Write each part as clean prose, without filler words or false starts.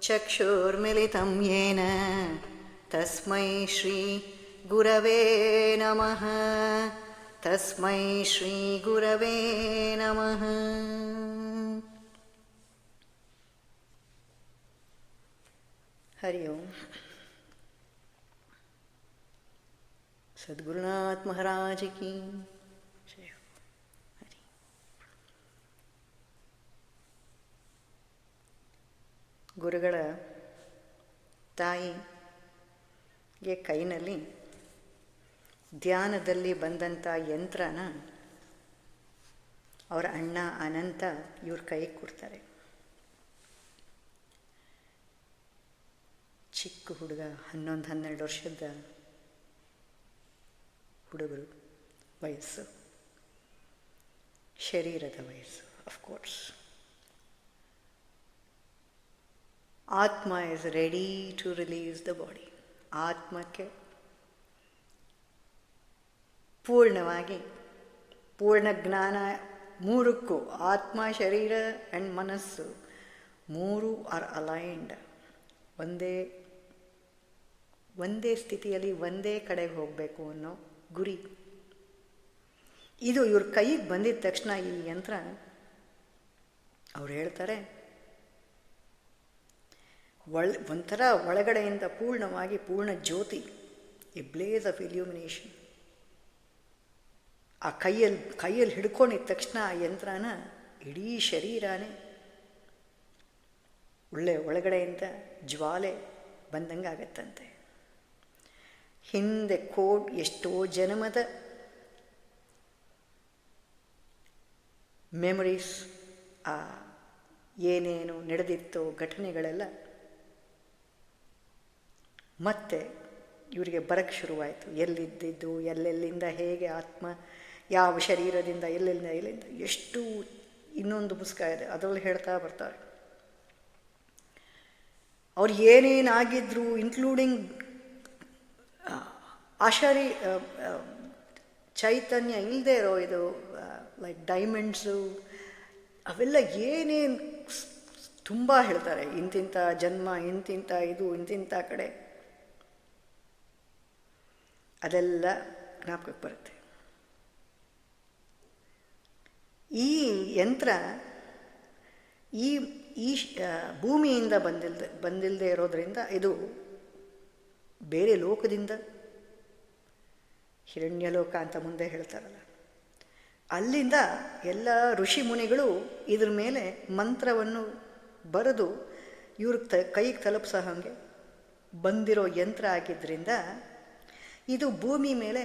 ಚಕ್ಷುರ್ಮಿಲಿತಂ ಯೇನ ತಸ್ಮೈ ಶ್ರೀ ಗುರವೇ ನಮಃ. ತಸ್ಮೈ ಶ್ರೀ ಗುರವೇ ನಮಃ. ಹರಿ ಓಂ. ಸದ್ಗುರುನಾಥ್ ಮಹಾರಾಜ್ ಕಿ ಜಯ. ಹರಿ. ಗುರುಗಳ ತಾಯಿಗೆ ಕೈನಲ್ಲಿ ಧ್ಯಾನದಲ್ಲಿ ಬಂದಂಥ ಯಂತ್ರನ ಅವರ ಅಣ್ಣ ಅನಂತ ಇವ್ರ ಕೈಗೆ ಕೊಡ್ತಾರೆ. ಚಿಕ್ಕ ಹುಡುಗ, 11-12 ವರ್ಷದ ಹುಡುಗರು ವಯಸ್ಸು, ಶರೀರದ ವಯಸ್ಸು. Of course atma is ready to release the body. ಆತ್ಮಕ್ಕೆ ಪೂರ್ಣವಾಗಿ ಪೂರ್ಣ ಜ್ಞಾನ ಮೂರಕ್ಕೂ, ಆತ್ಮ, ಶರೀರ ಆ್ಯಂಡ್ ಮನಸ್ಸು ಮೂರು ಆರ್ ಅಲೈನ್ಡ್. ಒಂದೇ ಸ್ಥಿತಿಯಲ್ಲಿ ಒಂದೇ ಕಡೆಗೆ ಹೋಗಬೇಕು ಅನ್ನೋ ಗುರಿ. ಇದು ಇವ್ರ ಕೈಗೆ ಬಂದಿದ ತಕ್ಷಣ ಈ ಯಂತ್ರ, ಅವ್ರು ಹೇಳ್ತಾರೆ, ಒಂಥರ ಒಳಗಡೆಯಿಂದ ಪೂರ್ಣವಾಗಿ ಪೂರ್ಣ ಜ್ಯೋತಿ, ಎ ಬ್ಲೇಸ್ ಆಫ್ ಇಲ್ಯೂಮಿನೇಷನ್. ಆ ಕೈಯಲ್ಲಿ ಹಿಡ್ಕೊಂಡಿದ್ದ ತಕ್ಷಣ ಆ ಯಂತ್ರನ ಇಡೀ ಶರೀರನೇ ಒಳಗಡೆಯಿಂದ ಜ್ವಾಲೆ ಬಂದಂಗೆ ಆಗತ್ತಂತೆ. ಹಿಂದೆ ಎಷ್ಟೋ ಜನ್ಮದ ಮೆಮೊರೀಸ್, ಏನೇನು ನಡೆದಿತ್ತೋ ಘಟನೆಗಳೆಲ್ಲ ಮತ್ತೆ ಇವರಿಗೆ ಬರಕ್ಕೆ ಶುರುವಾಯಿತು. ಎಲ್ಲಿದ್ದಿದ್ದು, ಎಲ್ಲೆಲ್ಲಿಂದ, ಹೇಗೆ ಆತ್ಮ ಯಾವ ಶರೀರದಿಂದ ಎಲ್ಲಿಂದ ಎಷ್ಟು. ಇನ್ನೊಂದು ಪುಸ್ತಕ ಇದೆ, ಅದರಲ್ಲಿ ಹೇಳ್ತಾ ಬರ್ತಾರೆ ಅವ್ರು ಏನೇನಾಗಿದ್ರು, ಇನ್ಕ್ಲೂಡಿಂಗ್ ಚೈತನ್ಯ ಇಲ್ಲದೆ ಇರೋ ಇದು, ಲೈಕ್ ಡೈಮಂಡ್ಸು, ಅವೆಲ್ಲ ಏನೇನು ತುಂಬ ಹೇಳ್ತಾರೆ. ಇಂತಿಂಥ ಜನ್ಮ, ಇಂತಿಂಥ ಇದು, ಇಂತಿಂಥ ಕಡೆ, ಅದೆಲ್ಲ ಜ್ಞಾಪಕಕ್ಕೆ ಬರುತ್ತೆ. ಈ ಯಂತ್ರ ಈ ಭೂಮಿಯಿಂದ ಬಂದಿಲ್ಲದೆ ಇರೋದರಿಂದ, ಇದು ಬೇರೆ ಲೋಕದಿಂದ, ಹಿರಣ್ಯಲೋಕ ಅಂತ ಮುಂದೆ ಹೇಳ್ತಾರಲ್ಲ, ಅಲ್ಲಿಂದ ಎಲ್ಲ ಋಷಿ ಮುನಿಗಳು ಇದ್ರ ಮೇಲೆ ಮಂತ್ರವನ್ನು ಬರೆದು ಇವ್ರಿಗೆ ಕೈಗೆ ತಲುಪಿಸೋ ಹಾಗೆ ಬಂದಿರೋ ಯಂತ್ರ ಆಗಿದ್ದರಿಂದ ಇದು ಭೂಮಿ ಮೇಲೆ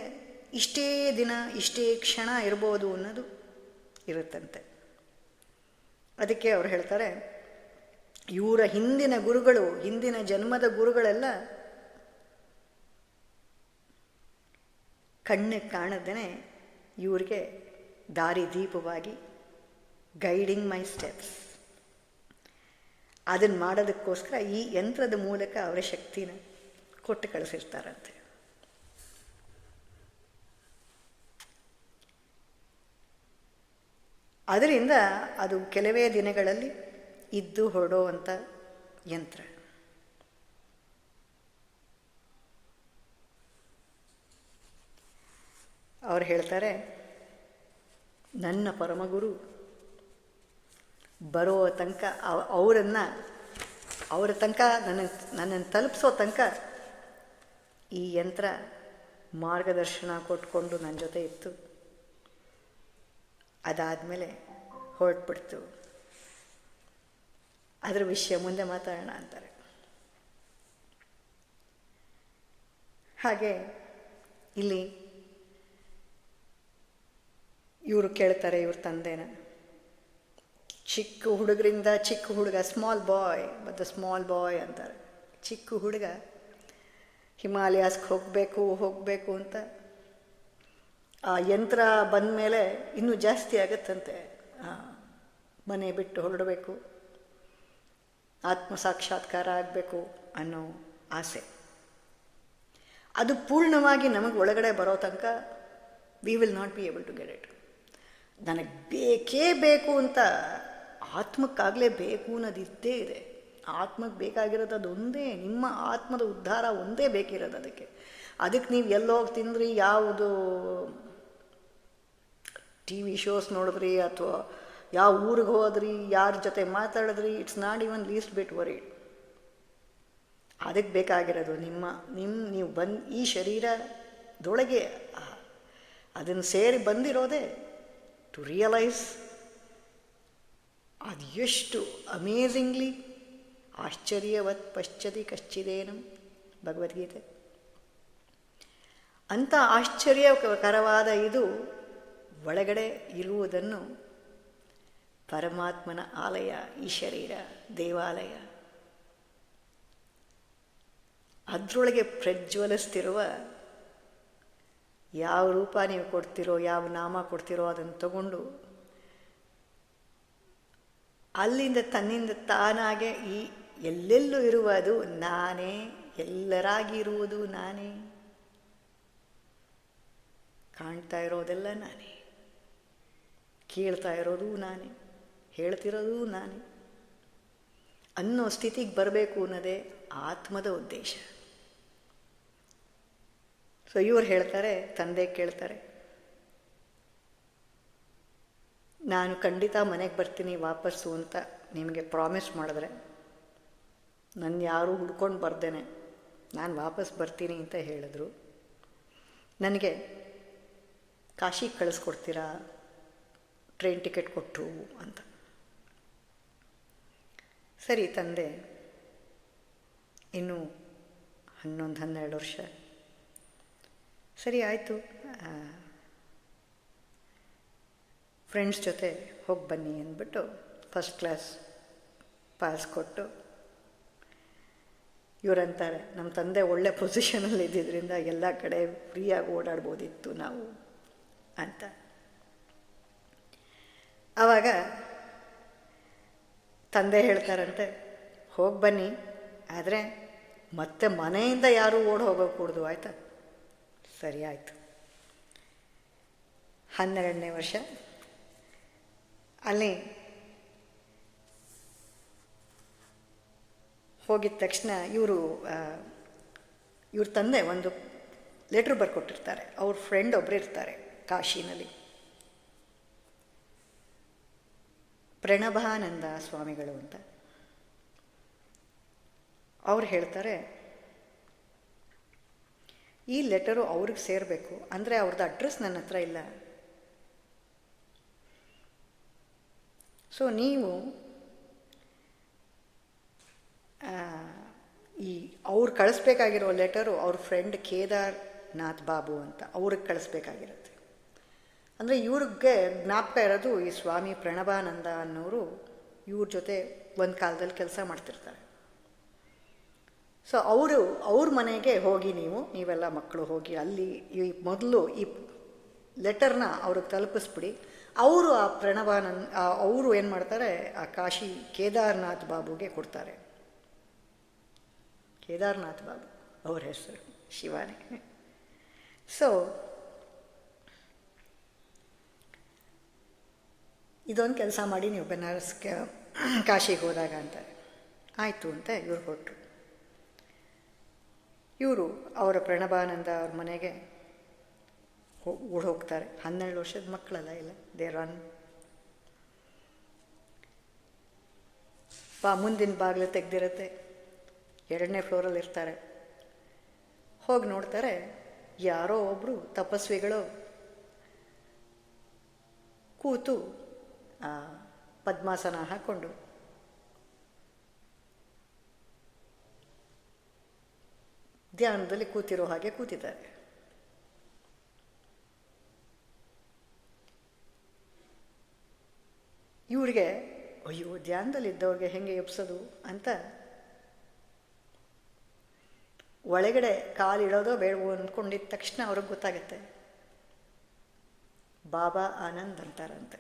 ಇಷ್ಟೇ ದಿನ, ಇಷ್ಟೇ ಕ್ಷಣ ಇರ್ಬೋದು ಅನ್ನೋದು ಇರುತ್ತಂತೆ. ಅದಕ್ಕೆ ಅವ್ರು ಹೇಳ್ತಾರೆ, ಇವರ ಹಿಂದಿನ ಗುರುಗಳು, ಹಿಂದಿನ ಜನ್ಮದ ಗುರುಗಳೆಲ್ಲ ಕಣ್ಣಿಗೆ ಕಾಣದೇನೆ ಇವ್ರಿಗೆ ದಾರಿ ದೀಪವಾಗಿ ಗೈಡಿಂಗ್ ಮೈ ಸ್ಟೆಪ್ಸ್. ಅದನ್ನು ಮಾಡೋದಕ್ಕೋಸ್ಕರ ಈ ಯಂತ್ರದ ಮೂಲಕ ಅವರ ಶಕ್ತಿನ ಕೊಟ್ಟು ಕಳಿಸಿರ್ತಾರಂತೆ. ಅದರಿಂದ ಅದು ಕೆಲವೇ ದಿನಗಳಲ್ಲಿ ಇದ್ದು ಹೊರಡುವಂಥ ಯಂತ್ರ. ಅವ್ರು ಹೇಳ್ತಾರೆ, ನನ್ನ ಪರಮಗುರು ಬರೋ ತನಕ, ಅವರ ತನಕ ನನ್ನನ್ನು ತಲುಪಿಸೋ ತನಕ ಈ ಯಂತ್ರ ಮಾರ್ಗದರ್ಶನ ಕೊಟ್ಕೊಂಡು ನನ್ನ ಜೊತೆ ಇತ್ತು. ಅದಾದಮೇಲೆ ಹೊರಟ್ಬಿಡ್ತು. ಅದರ ವಿಷಯ ಮುಂದೆ ಮಾತಾಡೋಣ ಅಂತಾರೆ. ಹಾಗೆ ಇಲ್ಲಿ ಇವರು ಕೇಳ್ತಾರೆ ಇವ್ರ ತಂದೆನ. ಚಿಕ್ಕ ಹುಡುಗರಿಂದ, ಚಿಕ್ಕ ಹುಡುಗ, ಸ್ಮಾಲ್ ಬಾಯ್, ಮತ್ತು ಸ್ಮಾಲ್ ಬಾಯ್ ಅಂತಾರೆ. ಚಿಕ್ಕ ಹುಡುಗ ಹಿಮಾಲಯಾಸ್ಗೆ ಹೋಗಬೇಕು ಅಂತ, ಆ ಯಂತ್ರ ಬಂದ ಮೇಲೆ ಇನ್ನೂ ಜಾಸ್ತಿ ಆಗತ್ತಂತೆ. ಮನೆ ಬಿಟ್ಟು ಹೊರಡಬೇಕು, ಆತ್ಮ ಸಾಕ್ಷಾತ್ಕಾರ ಆಗಬೇಕು ಅನ್ನೋ ಆಸೆ. ಅದು ಪೂರ್ಣವಾಗಿ ನಮಗೆ ಒಳಗಡೆ ಬರೋ ತನಕ we will not be able to get it. ನನಗೆ ಬೇಕೇ ಬೇಕು ಅಂತ, ಆತ್ಮಕ್ಕಾಗಲೇ ಬೇಕು ಅನ್ನೋದು ಇದ್ದೇ ಇದೆ. ಆತ್ಮಕ್ಕೆ ಬೇಕಾಗಿರೋದು ಅದೊಂದೇ, ನಿಮ್ಮ ಆತ್ಮದ ಉದ್ಧಾರ ಒಂದೇ ಬೇಕಿರೋದು. ಅದಕ್ಕೆ ನೀವು ಎಲ್ಲೋಗಿ ತಿಂದ್ರಿ, ಯಾವುದು ಟಿ ವಿ ಶೋಸ್ ನೋಡಿದ್ರಿ, ಅಥವಾ ಯಾವ ಊರಿಗೆ ಹೋದ್ರಿ, ಯಾರ ಜೊತೆ ಮಾತಾಡಿದ್ರಿ, it's not even least bit worried. ಅದಕ್ಕೆ ಬೇಕಾಗಿರೋದು ನೀವು ಈ ಶರೀರದೊಳಗೆ ಅದನ್ನು ಸೇರಿ ಬಂದಿರೋದೇ ಟು ರಿಯಲೈಸ್ ಅದು ಎಷ್ಟು ಅಮೇಝಿಂಗ್ಲಿ ಆಶ್ಚರ್ಯವತ್ ಪಶ್ಚತಿ ಕಶ್ಚಿದೇನಂ ಭಗವದ್ಗೀತೆ. ಅಂಥ ಆಶ್ಚರ್ಯಕರವಾದ ಇದು ಒಳಗಡೆ ಇರುವುದನ್ನು ಪರಮಾತ್ಮನ ಆಲಯ, ಈ ಶರೀರ ದೇವಾಲಯ, ಅದರೊಳಗೆ ಪ್ರಜ್ವಲಿಸ್ತಿರುವ ಯಾವ ರೂಪ ನೀವು ಕೊಡ್ತಿರೋ, ಯಾವ ನಾಮ ಕೊಡ್ತಿರೋ ಅದನ್ನು ತಗೊಂಡು ಅಲ್ಲಿಂದ ತನ್ನಿಂದ ತಾನಾಗೆ ಈ ಎಲ್ಲೆಲ್ಲೂ ಇರುವುದು ನಾನೇ, ಎಲ್ಲರಾಗಿ ಇರುವುದು ನಾನೇ, ಕಾಣ್ತಾ ಇರೋದೆಲ್ಲ ನಾನೇ, ಕೇಳ್ತಾ ಇರೋದು ನಾನೇ, ಹೇಳ್ತಿರೋದು ನಾನೇ ಅನ್ನೋ ಸ್ಥಿತಿಗೆ ಬರಬೇಕು ಅನ್ನೋದೇ ಆತ್ಮದ ಉದ್ದೇಶ. ಸೊ ಇವ್ರು ಹೇಳ್ತಾರೆ, ತಂದೆ ಕೇಳ್ತಾರೆ, ನಾನು ಖಂಡಿತ ಮನೆಗೆ ಬರ್ತೀನಿ ವಾಪಸ್ಸು ಅಂತ ನಿಮಗೆ ಪ್ರಾಮಿಸ್ ಮಾಡಿದ್ರೆ, ನನ್ನ ಯಾರೂ ಹುಡ್ಕೊಂಡು ಬರ್ದೇನೆ ನಾನು ವಾಪಸ್ ಬರ್ತೀನಿ ಅಂತ ಹೇಳಿದ್ರು, ನನಗೆ ಕಾಶಿಗೆ ಕಳಿಸ್ಕೊಡ್ತೀರಾ ಟ್ರೈನ್ ಟಿಕೆಟ್ ಕೊಟ್ಟು ಅಂತ. ಸರಿ ತಂದೆ, ಇನ್ನೂ 11-12 ವರ್ಷ, ಸರಿ ಆಯಿತು, ಫ್ರೆಂಡ್ಸ್ ಜೊತೆ ಹೋಗಿ ಬನ್ನಿ ಅಂದ್ಬಿಟ್ಟು ಫಸ್ಟ್ ಕ್ಲಾಸ್ ಪಾಸ್ ಕೊಟ್ಟು, ಇವರಂತಾರೆ ನಮ್ಮ ತಂದೆ ಒಳ್ಳೆ ಪೊಸಿಷನಲ್ಲಿ ಇದ್ದಿದ್ದರಿಂದ ಎಲ್ಲ ಕಡೆ ಫ್ರೀಯಾಗಿ ಓಡಾಡ್ಬೋದಿತ್ತು ನಾವು ಅಂತ. ಆವಾಗ ತಂದೆ ಹೇಳ್ತಾರಂತೆ, ಹೋಗಿ ಬನ್ನಿ, ಆದರೆ ಮತ್ತೆ ಮನೆಯಿಂದ ಯಾರೂ ಓಡಿ ಹೋಗೋಕ್ಕೂಡ್ದು, ಆಯಿತಾ? ಸರಿ ಆಯಿತು. 12ನೇ ವರ್ಷ ಅಲ್ಲಿ ಹೋಗಿದ ತಕ್ಷಣ ಇವ್ರ ತಂದೆ ಒಂದು ಲೆಟ್ರ್ ಬರ್ಕೊಟ್ಟಿರ್ತಾರೆ. ಅವ್ರ ಫ್ರೆಂಡ್ ಒಬ್ಬರು ಇರ್ತಾರೆ ಕಾಶಿನಲ್ಲಿ, ಪ್ರಣಭಾನಂದ ಸ್ವಾಮಿಗಳು ಅಂತ. ಅವ್ರು ಹೇಳ್ತಾರೆ, ಈ ಲೆಟರು ಅವ್ರಿಗೆ ಸೇರಬೇಕು, ಅಂದರೆ ಅವ್ರದ್ದು ಅಡ್ರೆಸ್ ನನ್ನ ಹತ್ರ ಇಲ್ಲ. ಸೊ ನೀವು ಈ ಅವ್ರು ಕಳಿಸ್ಬೇಕಾಗಿರೋ ಲೆಟರು ಅವ್ರ ಫ್ರೆಂಡ್ ಕೇದಾರ್ನಾಥ್ ಬಾಬು ಅಂತ ಅವ್ರಿಗೆ ಕಳಿಸ್ಬೇಕಾಗಿರುತ್ತೆ. ಅಂದರೆ ಇವ್ರಿಗೆ ಜ್ಞಾಪಕ ಇರೋದು ಈ ಸ್ವಾಮಿ ಪ್ರಣಭಾನಂದ ಅನ್ನೋರು ಇವ್ರ ಜೊತೆ ಒಂದು ಕಾಲದಲ್ಲಿ ಕೆಲಸ ಮಾಡ್ತಿರ್ತಾರೆ. ಸೊ ಅವ್ರ ಮನೆಗೆ ಹೋಗಿ ನೀವೆಲ್ಲ ಮಕ್ಕಳು ಹೋಗಿ ಅಲ್ಲಿ ಮೊದಲು ಈ ಲೆಟರ್ನ ಅವ್ರಿಗೆ ತಲುಪಿಸ್ಬಿಡಿ. ಅವರು ಆ ಪ್ರಣಭಾನಂದ ಅವರು ಏನು ಮಾಡ್ತಾರೆ, ಆ ಕಾಶಿ ಕೇದಾರ್ನಾಥ್ ಬಾಬುಗೆ ಕೊಡ್ತಾರೆ. ಕೇದಾರ್ನಾಥ್ ಬಾಬು ಅವ್ರ ಹೆಸರು, ಶಿವಾನೇ. ಸೊ ಇದೊಂದು ಕೆಲಸ ಮಾಡಿ ನೀವು ಬನಾರಸ್ಗೆ ಕಾಶಿಗೆ ಹೋದಾಗ ಅಂತಾರೆ. ಆಯಿತು ಅಂತ ಇವ್ರು ಹೊರಟರು. ಇವರು ಅವರ ಪ್ರಣಭಾನಂದ ಅವ್ರ ಮನೆಗೆ ಓಡಿ ಹೋಗ್ತಾರೆ. 12 ವರ್ಷದ ಮಕ್ಕಳಲ್ಲ, ಇಲ್ಲ ದೇ ರನ್. ಮುಂದಿನ ಬಾಗಿಲು ತೆಗೆದಿರುತ್ತೆ, 2ನೇ ಫ್ಲೋರಲ್ಲಿ ಇರ್ತಾರೆ. ಹೋಗಿ ನೋಡ್ತಾರೆ, ಯಾರೋ ಒಬ್ಬರು ತಪಸ್ವಿಗಳು ಕೂತು ಪದ್ಮಾಸನ ಹಾಕ್ಕೊಂಡು ಧ್ಯಾನದಲ್ಲಿ ಕೂತಿರೋ ಹಾಗೆ ಕೂತಿದ್ದಾರೆ. ಇವ್ರಿಗೆ ಅಯ್ಯೋ ಧ್ಯಾನದಲ್ಲಿದ್ದವ್ರಿಗೆ ಹೆಂಗೆ ಎಬ್ಸೋದು ಅಂತ ಒಳಗಡೆ ಕಾಲಿಡೋದೋ ಬೇಡವೋ ಅಂದ್ಕೊಂಡಿದ್ದ ತಕ್ಷಣ ಅವ್ರಿಗೆ ಗೊತ್ತಾಗತ್ತೆ, ಬಾಬಾ ಆನಂದ್ ಅಂತಾರಂತೆ.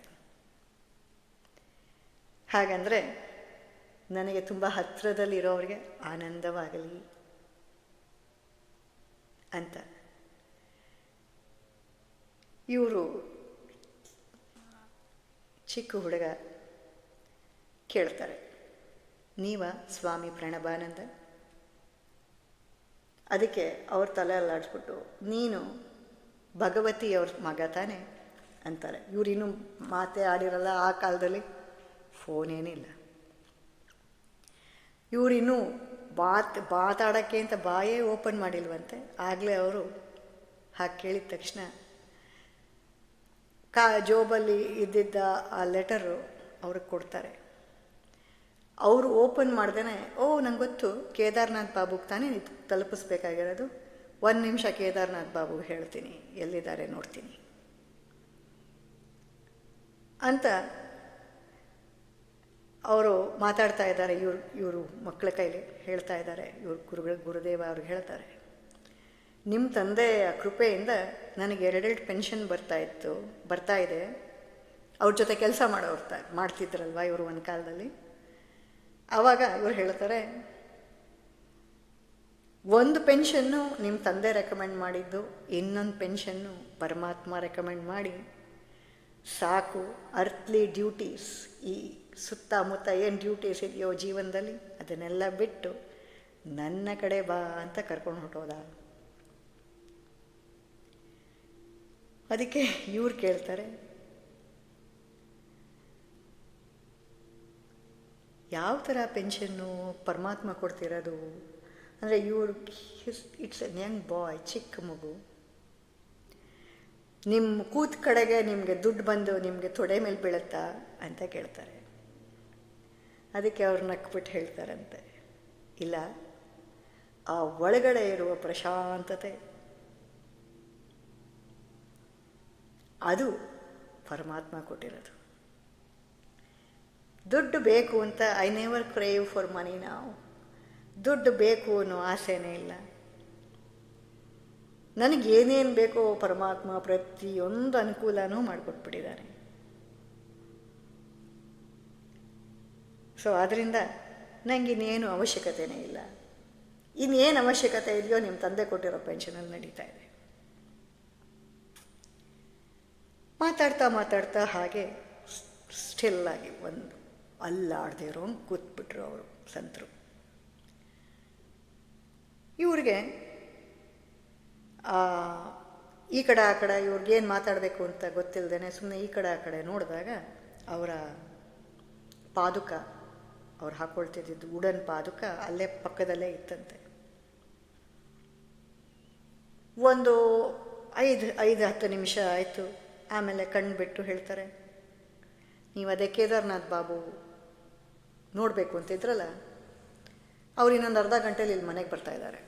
ಹಾಗಂದರೆ ನನಗೆ ತುಂಬ ಹತ್ತಿರದಲ್ಲಿರೋರಿಗೆ ಆನಂದವಾಗಲಿ ಅಂತ. ಇವರು ಚಿಕ್ಕ ಹುಡುಗ ಕೇಳ್ತಾರೆ, ನೀವ ಸ್ವಾಮಿ ಪ್ರಣಬಾನಂದ? ಅದಕ್ಕೆ ಅವ್ರ ತಲೆ ಅಲ್ಲಾಡಿಸ್ಬಿಟ್ಟು, ನೀನು ಭಗವತಿ ಅವ್ರ ಮಗ ತಾನೆ ಅಂತಾರೆ. ಇವರಿನ್ನೂ ಮಾತೇ ಆಡಿರಲ್ಲ. ಆ ಕಾಲದಲ್ಲಿ ಫೋನ್ ಏನಿಲ್ಲ. ಇವರಿನ್ನೂ ಮಾತಾಡೋಕ್ಕೆ ಅಂತ ಬಾಯೇ ಓಪನ್ ಮಾಡಿಲ್ವಂತೆ. ಆಗಲೇ ಅವರು ಹಾಗೆ ಕೇಳಿದ ತಕ್ಷಣ ಜೋಬಲ್ಲಿ ಇದ್ದಿದ್ದ ಆ ಲೆಟರು ಅವ್ರಿಗೆ ಕೊಡ್ತಾರೆ. ಅವರು ಓಪನ್ ಮಾಡ್ದೇ, ಓ ನಂಗೆ ಗೊತ್ತು, ಕೇದಾರ್ನಾಥ್ ಬಾಬುಗೆ ತಾನೇ ತಲುಪಿಸ್ಬೇಕಾಗಿರೋದು. 1 ನಿಮಿಷ ಕೇದಾರ್ನಾಥ್ ಬಾಬುಗೆ ಹೇಳ್ತೀನಿ, ಎಲ್ಲಿದ್ದಾರೆ ನೋಡ್ತೀನಿ ಅಂತ ಅವರು ಮಾತಾಡ್ತಾ ಇದ್ದಾರೆ. ಇವರು ಮಕ್ಕಳ ಕೈಲಿ ಹೇಳ್ತಾ ಇದ್ದಾರೆ. ಗುರುದೇವ ಅವ್ರಿಗೆ ಹೇಳ್ತಾರೆ, ನಿಮ್ಮ ತಂದೆಯ ಕೃಪೆಯಿಂದ ನನಗೆ 2 ಪೆನ್ಷನ್ ಬರ್ತಾ ಇದೆ. ಅವ್ರ ಜೊತೆ ಕೆಲಸ ಮಾಡ್ತಿದ್ರಲ್ವ ಇವರು ಒಂದು ಕಾಲದಲ್ಲಿ. ಆವಾಗ ಇವ್ರು ಹೇಳ್ತಾರೆ, 1 ಪೆನ್ಷನ್ನು ನಿಮ್ಮ ತಂದೆ ರೆಕಮೆಂಡ್ ಮಾಡಿದ್ದು, ಇನ್ನೊಂದು ಪೆನ್ಷನ್ನು ಪರಮಾತ್ಮ ರೆಕಮೆಂಡ್ ಮಾಡಿ, ಸಾಕು ಅರ್ಥ್ಲಿ ಡ್ಯೂಟೀಸ್, ಈ ಸುತ್ತಮುತ್ತ ಏನು ಡ್ಯೂಟೀಸ್ ಇದೆಯೋ ಜೀವನದಲ್ಲಿ ಅದನ್ನೆಲ್ಲ ಬಿಟ್ಟು ನನ್ನ ಕಡೆ ಬಾ ಅಂತ ಕರ್ಕೊಂಡು ಹೊಟ್ಟೋದ. ಅದಕ್ಕೆ ಇವ್ರು ಕೇಳ್ತಾರೆ, ಯಾವ ಥರ ಪೆನ್ಷನ್ನು ಪರಮಾತ್ಮ ಕೊಡ್ತಿರೋದು ಅಂದರೆ, ಇಟ್ಸ್ ಎ ಯಂಗ್ ಬಾಯ್, ಚಿಕ್ಕ ಮಗು, ನಿಮ್ಮ ಕೂತ್ ಕಡೆಗೆ ನಿಮಗೆ ದುಡ್ಡು ಬಂದು ನಿಮಗೆ ತೊಡೆ ಮೇಲೆ ಬೀಳುತ್ತಾ ಅಂತ ಕೇಳ್ತಾರೆ. ಅದಕ್ಕೆ ಅವ್ರು ನಕ್ಬಿಟ್ಟು ಹೇಳ್ತಾರಂತೆ, ಇಲ್ಲ, ಆ ಒಳಗಡೆ ಇರುವ ಪ್ರಶಾಂತತೆ ಅದು ಪರಮಾತ್ಮ ಕೊಟ್ಟಿರೋದು. ದುಡ್ಡು ಬೇಕು ಅಂತ I never crave for money. ನಾವು ದುಡ್ಡು ಬೇಕು ಅನ್ನೋ ಆಸೆನೇ ಇಲ್ಲ. ನನಗೇನೇನು ಬೇಕೋ ಪರಮಾತ್ಮ ಪ್ರತಿಯೊಂದು ಅನುಕೂಲನೂ ಮಾಡಿಕೊಟ್ಬಿಟ್ಟಿದ್ದಾನೆ. ಸೊ ಆದ್ದರಿಂದ ನನಗಿನ್ನೇನು ಅವಶ್ಯಕತೆಯೇ ಇಲ್ಲ. ಇನ್ನೇನು ಅವಶ್ಯಕತೆ ಇದೆಯೋ ನಿಮ್ಮ ತಂದೆ ಕೊಟ್ಟಿರೋ ಪೆನ್ಷನಲ್ಲಿ ನಡೀತಾ ಇದೆ. ಮಾತಾಡ್ತಾ ಹಾಗೆ ಸ್ಟಿಲ್ಲಾಗಿ ಒಂದು ಅಲ್ಲಾಡದೇ ಇರೋ ಕೂತ್ಬಿಟ್ರು ಅವರು ಸಂತರು. ಇವ್ರಿಗೆ ಈ ಕಡೆ ಆ ಕಡೆ ಇವ್ರಿಗೇನು ಮಾತಾಡಬೇಕು ಅಂತ ಗೊತ್ತಿಲ್ಲದೇನೆ ಸುಮ್ಮನೆ ಈ ಕಡೆ ಆ ಕಡೆ ನೋಡಿದಾಗ ಅವರ ಪಾದುಕ, ಅವ್ರು ಹಾಕ್ಕೊಳ್ತಿದ್ದು ವುಡನ್ ಪಾದುಕ ಅಲ್ಲೇ ಪಕ್ಕದಲ್ಲೇ ಇತ್ತಂತೆ. ಒಂದು 5-10 ನಿಮಿಷ ಆಯಿತು. ಆಮೇಲೆ ಕಣ್ಣು ಬಿಟ್ಟು ಹೇಳ್ತಾರೆ, ನೀವು ಅದೇ ಕೇದಾರ್ನಾಥ್ ಬಾಬು ನೋಡಬೇಕು ಅಂತಿದ್ರಲ್ಲ, ಅವ್ರು ಇನ್ನೊಂದು ಅರ್ಧ ಗಂಟೆಲಿ ಇಲ್ಲಿ ಮನೆಗೆ ಬರ್ತಾ ಇದ್ದಾರೆ.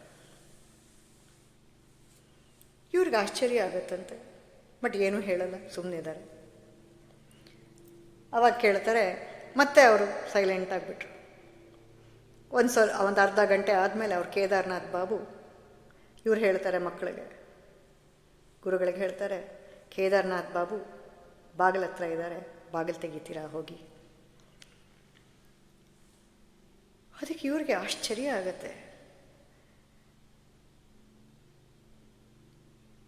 ಇವ್ರಿಗೆ ಆಶ್ಚರ್ಯ ಆಗುತ್ತಂತೆ, ಬಟ್ ಏನೂ ಹೇಳಲ್ಲ, ಸುಮ್ಮನೆ ಇದ್ದಾರೆ. ಅವಾಗ ಕೇಳ್ತಾರೆ, ಮತ್ತೆ ಅವರು ಸೈಲೆಂಟ್ ಆಗಿಬಿಟ್ರು. ಒಂದು ಅರ್ಧ ಗಂಟೆ ಆದಮೇಲೆ ಅವ್ರು ಕೇದಾರ್ನಾಥ್ ಬಾಬು ಇವ್ರು ಹೇಳ್ತಾರೆ ಮಕ್ಕಳಿಗೆ, ಗುರುಗಳಿಗೆ ಹೇಳ್ತಾರೆ, ಕೇದಾರ್ನಾಥ್ ಬಾಬು ಬಾಗಿಲ ಹತ್ರ ಇದ್ದಾರೆ, ಬಾಗಿಲು ತೆಗಿತೀರಾ ಹೋಗಿ. ಅದಕ್ಕೆ ಇವ್ರಿಗೆ ಆಶ್ಚರ್ಯ ಆಗತ್ತೆ.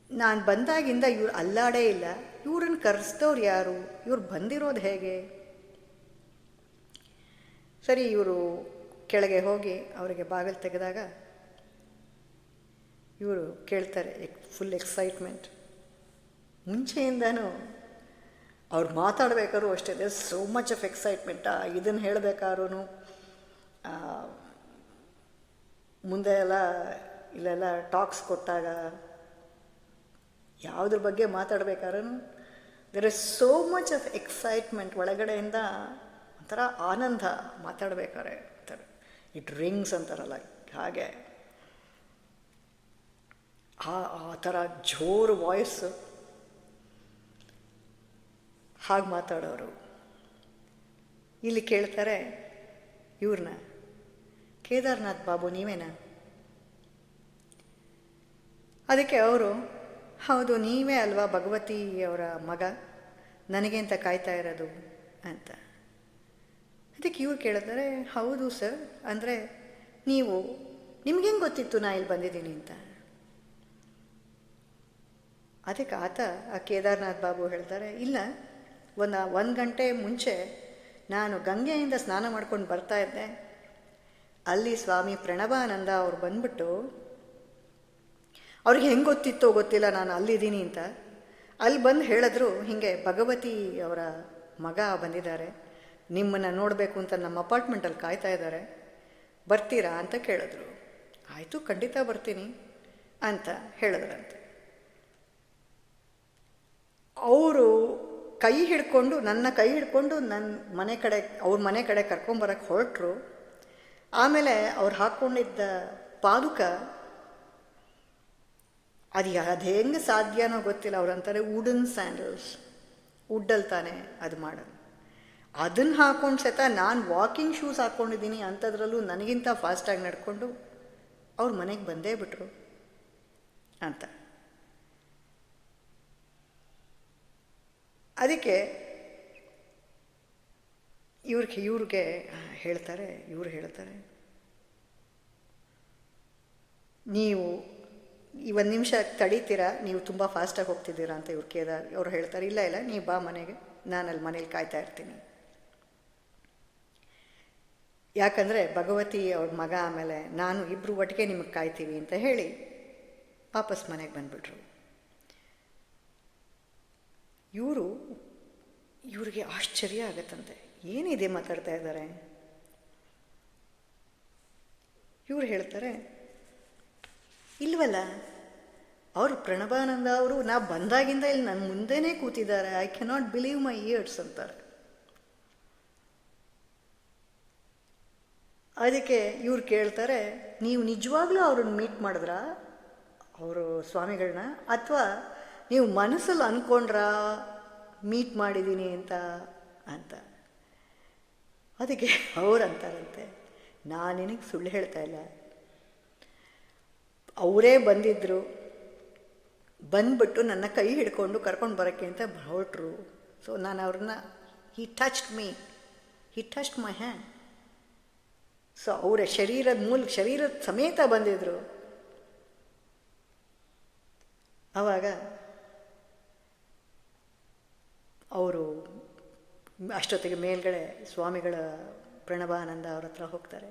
ನಾನು ಬಂದಾಗಿಂದ ಇವ್ರು ಅಲ್ಲಾಡೇ ಇಲ್ಲ. ಇವ್ರನ್ನ ಕರೆಸ್ದವ್ರು ಯಾರು? ಇವ್ರು ಬಂದಿರೋದು ಹೇಗೆ? ಸರಿ, ಇವರು ಕೆಳಗೆ ಹೋಗಿ ಅವರಿಗೆ ಬಾಗಿಲು ತೆಗೆದಾಗ ಇವರು ಕೇಳ್ತಾರೆ, ಫುಲ್ ಎಕ್ಸೈಟ್ಮೆಂಟ್. ಮುಂಚೆಯಿಂದನೂ ಅವ್ರು ಮಾತಾಡಬೇಕಾದ್ರೂ ಅಷ್ಟೇ, ಸೋ ಮಚ್ ಆಫ್ ಎಕ್ಸೈಟ್ಮೆಂಟ್. ಇದನ್ನು ಹೇಳಬೇಕಾದ್ರೂ ಮುಂದೆ ಎಲ್ಲ ಇಲ್ಲೆಲ್ಲ ಟಾಕ್ಸ್ ಕೊಟ್ಟಾಗ ಯಾವುದ್ರ ಬಗ್ಗೆ ಮಾತಾಡಬೇಕಾದ್ರೂ there is so much of excitement. ಒಳಗಡೆಯಿಂದ ಒಂಥರ ಆನಂದ ಮಾತಾಡಬೇಕಾದ್ರೆ ಅಂತಾರೆ. ಇಟ್ ರಿಂಗ್ಸ್ ಅಂತಾರಲ್ಲ ಹಾಗೆ, ಆ ಥರ ಜೋರು ವಾಯ್ಸು, ಹಾಗೆ ಮಾತಾಡೋರು. ಇಲ್ಲಿ ಕೇಳ್ತಾರೆ ಇವ್ರನ್ನ, ಕೇದಾರ್ನಾಥ್ ಬಾಬು ನೀವೇನಾ? ಅದಕ್ಕೆ ಅವರು, ಹೌದು, ನೀವೇ ಅಲ್ವಾ ಭಗವತಿ ಅವರ ಮಗ, ನನಗೆ ಅಂತ ಕಾಯ್ತಾ ಇರೋದು ಅಂತ. ಅದಕ್ಕೆ ಇವ್ರು ಕೇಳ್ತಾರೆ, ಹೌದು ಸರ್, ಅಂದರೆ ನಿಮ್ಗೇನು ಗೊತ್ತಿತ್ತು ನಾ ಇಲ್ಲಿ ಬಂದಿದ್ದೀನಿ ಅಂತ? ಅದಕ್ಕೆ ಆ ಕೇದಾರ್ನಾಥ್ ಬಾಬು ಹೇಳ್ತಾರೆ, ಇಲ್ಲ, ಒಂದು ಗಂಟೆ ಮುಂಚೆ ನಾನು ಗಂಗೆಯಿಂದ ಸ್ನಾನ ಮಾಡ್ಕೊಂಡು ಬರ್ತಾ ಇದ್ದೆ. ಅಲ್ಲಿ ಸ್ವಾಮಿ ಪ್ರಣವಾನಂದ ಅವ್ರು ಬಂದ್ಬಿಟ್ಟು, ಅವ್ರಿಗೆ ಹೆಂಗೆ ಗೊತ್ತಿತ್ತೋ ಗೊತ್ತಿಲ್ಲ ನಾನು ಅಲ್ಲಿದ್ದೀನಿ ಅಂತ, ಅಲ್ಲಿ ಬಂದು ಹೇಳಿದ್ರು, ಹೀಗೆ ಭಗವತಿ ಅವರ ಮಗ ಬಂದಿದ್ದಾರೆ, ನಿಮ್ಮನ್ನು ನೋಡಬೇಕು ಅಂತ ನಮ್ಮ ಅಪಾರ್ಟ್ಮೆಂಟಲ್ಲಿ ಕಾಯ್ತಾ ಇದ್ದಾರೆ, ಬರ್ತೀರಾ ಅಂತ ಕೇಳಿದ್ರು. ಆಯಿತು, ಖಂಡಿತ ಬರ್ತೀನಿ ಅಂತ ಹೇಳಿದ್ರಂತೆ. ಅವರು ನನ್ನ ಕೈ ಹಿಡ್ಕೊಂಡು ನನ್ನ ಮನೆ ಕಡೆ, ಅವ್ರ ಮನೆ ಕಡೆ ಕರ್ಕೊಂಬರಕ್ಕೆ ಹೊರಟರು. ಆಮೇಲೆ ಅವ್ರು ಹಾಕ್ಕೊಂಡಿದ್ದ ಪಾದುಕ, ಅದು ಹೆಂಗೆ ಸಾಧ್ಯನೋ ಗೊತ್ತಿಲ್ಲ, ಅವ್ರಂತಾರೆ ವುಡನ್ ಸ್ಯಾಂಡಲ್ಸ್, ವುಡ್ಡಲ್ಲಿ ತಾನೆ ಅದು ಮಾಡೋದು, ಅದನ್ನು ಹಾಕ್ಕೊಂಡು ಸತ ನಾನು ವಾಕಿಂಗ್ ಶೂಸ್ ಹಾಕ್ಕೊಂಡಿದ್ದೀನಿ ಅಂಥದ್ರಲ್ಲೂ ನನಗಿಂತ ಫಾಸ್ಟಾಗಿ ನಡ್ಕೊಂಡು ಅವ್ರ ಮನೆಗೆ ಬಂದೇ ಬಿಟ್ರು ಅಂತ. ಅದಕ್ಕೆ ಇವ್ರಿಗೆ ಹೇಳ್ತಾರೆ, ಇವರು ಹೇಳ್ತಾರೆ, ನೀವು ಒಂದು ನಿಮಿಷ ತಡೀತೀರಾ, ನೀವು ತುಂಬ ಫಾಸ್ಟಾಗಿ ಹೋಗ್ತಿದ್ದೀರಾ ಅಂತ ಅವ್ರು ಹೇಳ್ತಾರೆ. ಇಲ್ಲ ಇಲ್ಲ, ನೀವು ಬಾ ಮನೆಗೆ, ನಾನು ಅಲ್ಲಿ ಮನೇಲಿ ಕಾಯ್ತಾ ಇರ್ತೀನಿ. ಯಾಕಂದರೆ ಭಗವತಿ ಅವ್ರ ಮಗ ಆಮೇಲೆ ನಾನು ಇಬ್ಬರು ಒಟ್ಟಿಗೆ ನಿಮಗೆ ಕಾಯ್ತೀವಿ ಅಂತ ಹೇಳಿ ವಾಪಸ್ ಮನೆಗೆ ಬಂದುಬಿಟ್ರು. ಇವ್ರಿಗೆ ಆಶ್ಚರ್ಯ ಆಗತ್ತಂತೆ, ಏನಿದೆ ಮಾತಾಡ್ತಾ ಇದ್ದಾರೆ. ಇವ್ರು ಹೇಳ್ತಾರೆ, ಇಲ್ವಲ್ಲ, ಅವರು ಪ್ರಣವಾನಂದ ಅವರು ನಾ ಬಂದಾಗಿಂದ ಇಲ್ಲಿ ನನ್ನ ಮುಂದೆನೇ ಕೂತಿದ್ದಾರೆ, I cannot believe my years ಅಂತಾರೆ. ಅದಕ್ಕೆ ಇವ್ರು ಕೇಳ್ತಾರೆ, ನೀವು ನಿಜವಾಗ್ಲೂ ಅವ್ರನ್ನ ಮೀಟ್ ಮಾಡಿದ್ರಾ, ಅವರು ಸ್ವಾಮಿಗಳನ್ನ, ಅಥವಾ ನೀವು ಮನಸ್ಸಲ್ಲಿ ಅಂದ್ಕೊಂಡ್ರಾ ಮೀಟ್ ಮಾಡಿದ್ದೀನಿ ಅಂತ. ಅದಕ್ಕೆ ಅವ್ರು ಅಂತಾರಂತೆ, ನಾನು ನಿನಗೆ ಸುಳ್ಳು ಹೇಳ್ತಾ ಇಲ್ಲ, ಅವರೇ ಬಂದಿದ್ದರು, ಬಂದ್ಬಿಟ್ಟು ನನ್ನ ಕೈ ಹಿಡ್ಕೊಂಡು ಕರ್ಕೊಂಡು ಬರೋಕ್ಕೆ ಅಂತ ಹೊರಟರು. ಸೊ ನಾನು ಅವ್ರನ್ನ ಹಿ ಟಚ್ಡ್ ಮೈ ಹ್ಯಾಂಡ್. ಸೊ ಅವರ ಶರೀರದ ಸಮೇತ ಬಂದಿದ್ರು. ಆವಾಗ ಅವರು ಅಷ್ಟೊತ್ತಿಗೆ ಮೇಲ್ಗಡೆ ಸ್ವಾಮಿಗಳ ಪ್ರಣವಾನಂದ ಅವ್ರ ಹತ್ರ ಹೋಗ್ತಾರೆ.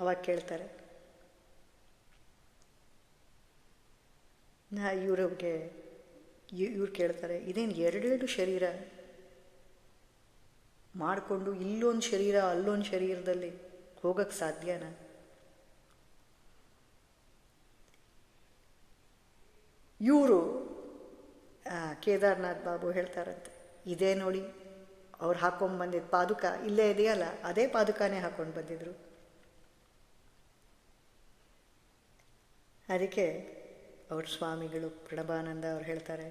ಅವಾಗ ಕೇಳ್ತಾರೆ, ಇವ್ರು ಕೇಳ್ತಾರೆ, ಇದೇನು ಎರಡೆರಡು ಶರೀರ ಮಾಡಿಕೊಂಡು ಇಲ್ಲೊಂದು ಶರೀರ ಅಲ್ಲೊಂದು ಶರೀರದಲ್ಲಿ ಹೋಗಕ್ಕೆ ಸಾಧ್ಯನಾ? ಇವರು ಕೇದಾರ್ನಾಥ್ ಬಾಬು ಹೇಳ್ತಾರಂತೆ, ಇದೇ ನೋಡಿ ಅವ್ರು ಹಾಕ್ಕೊಂಡು ಬಂದಿದ್ದ ಪಾದುಕ ಇಲ್ಲೇ ಇದೆಯಲ್ಲ, ಅದೇ ಪಾದುಕನೇ ಹಾಕ್ಕೊಂಡು ಬಂದಿದ್ರು. ಅದಕ್ಕೆ ಅವ್ರ ಸ್ವಾಮಿಗಳು ಪ್ರಣವಾನಂದ ಅವ್ರು ಹೇಳ್ತಾರೆ,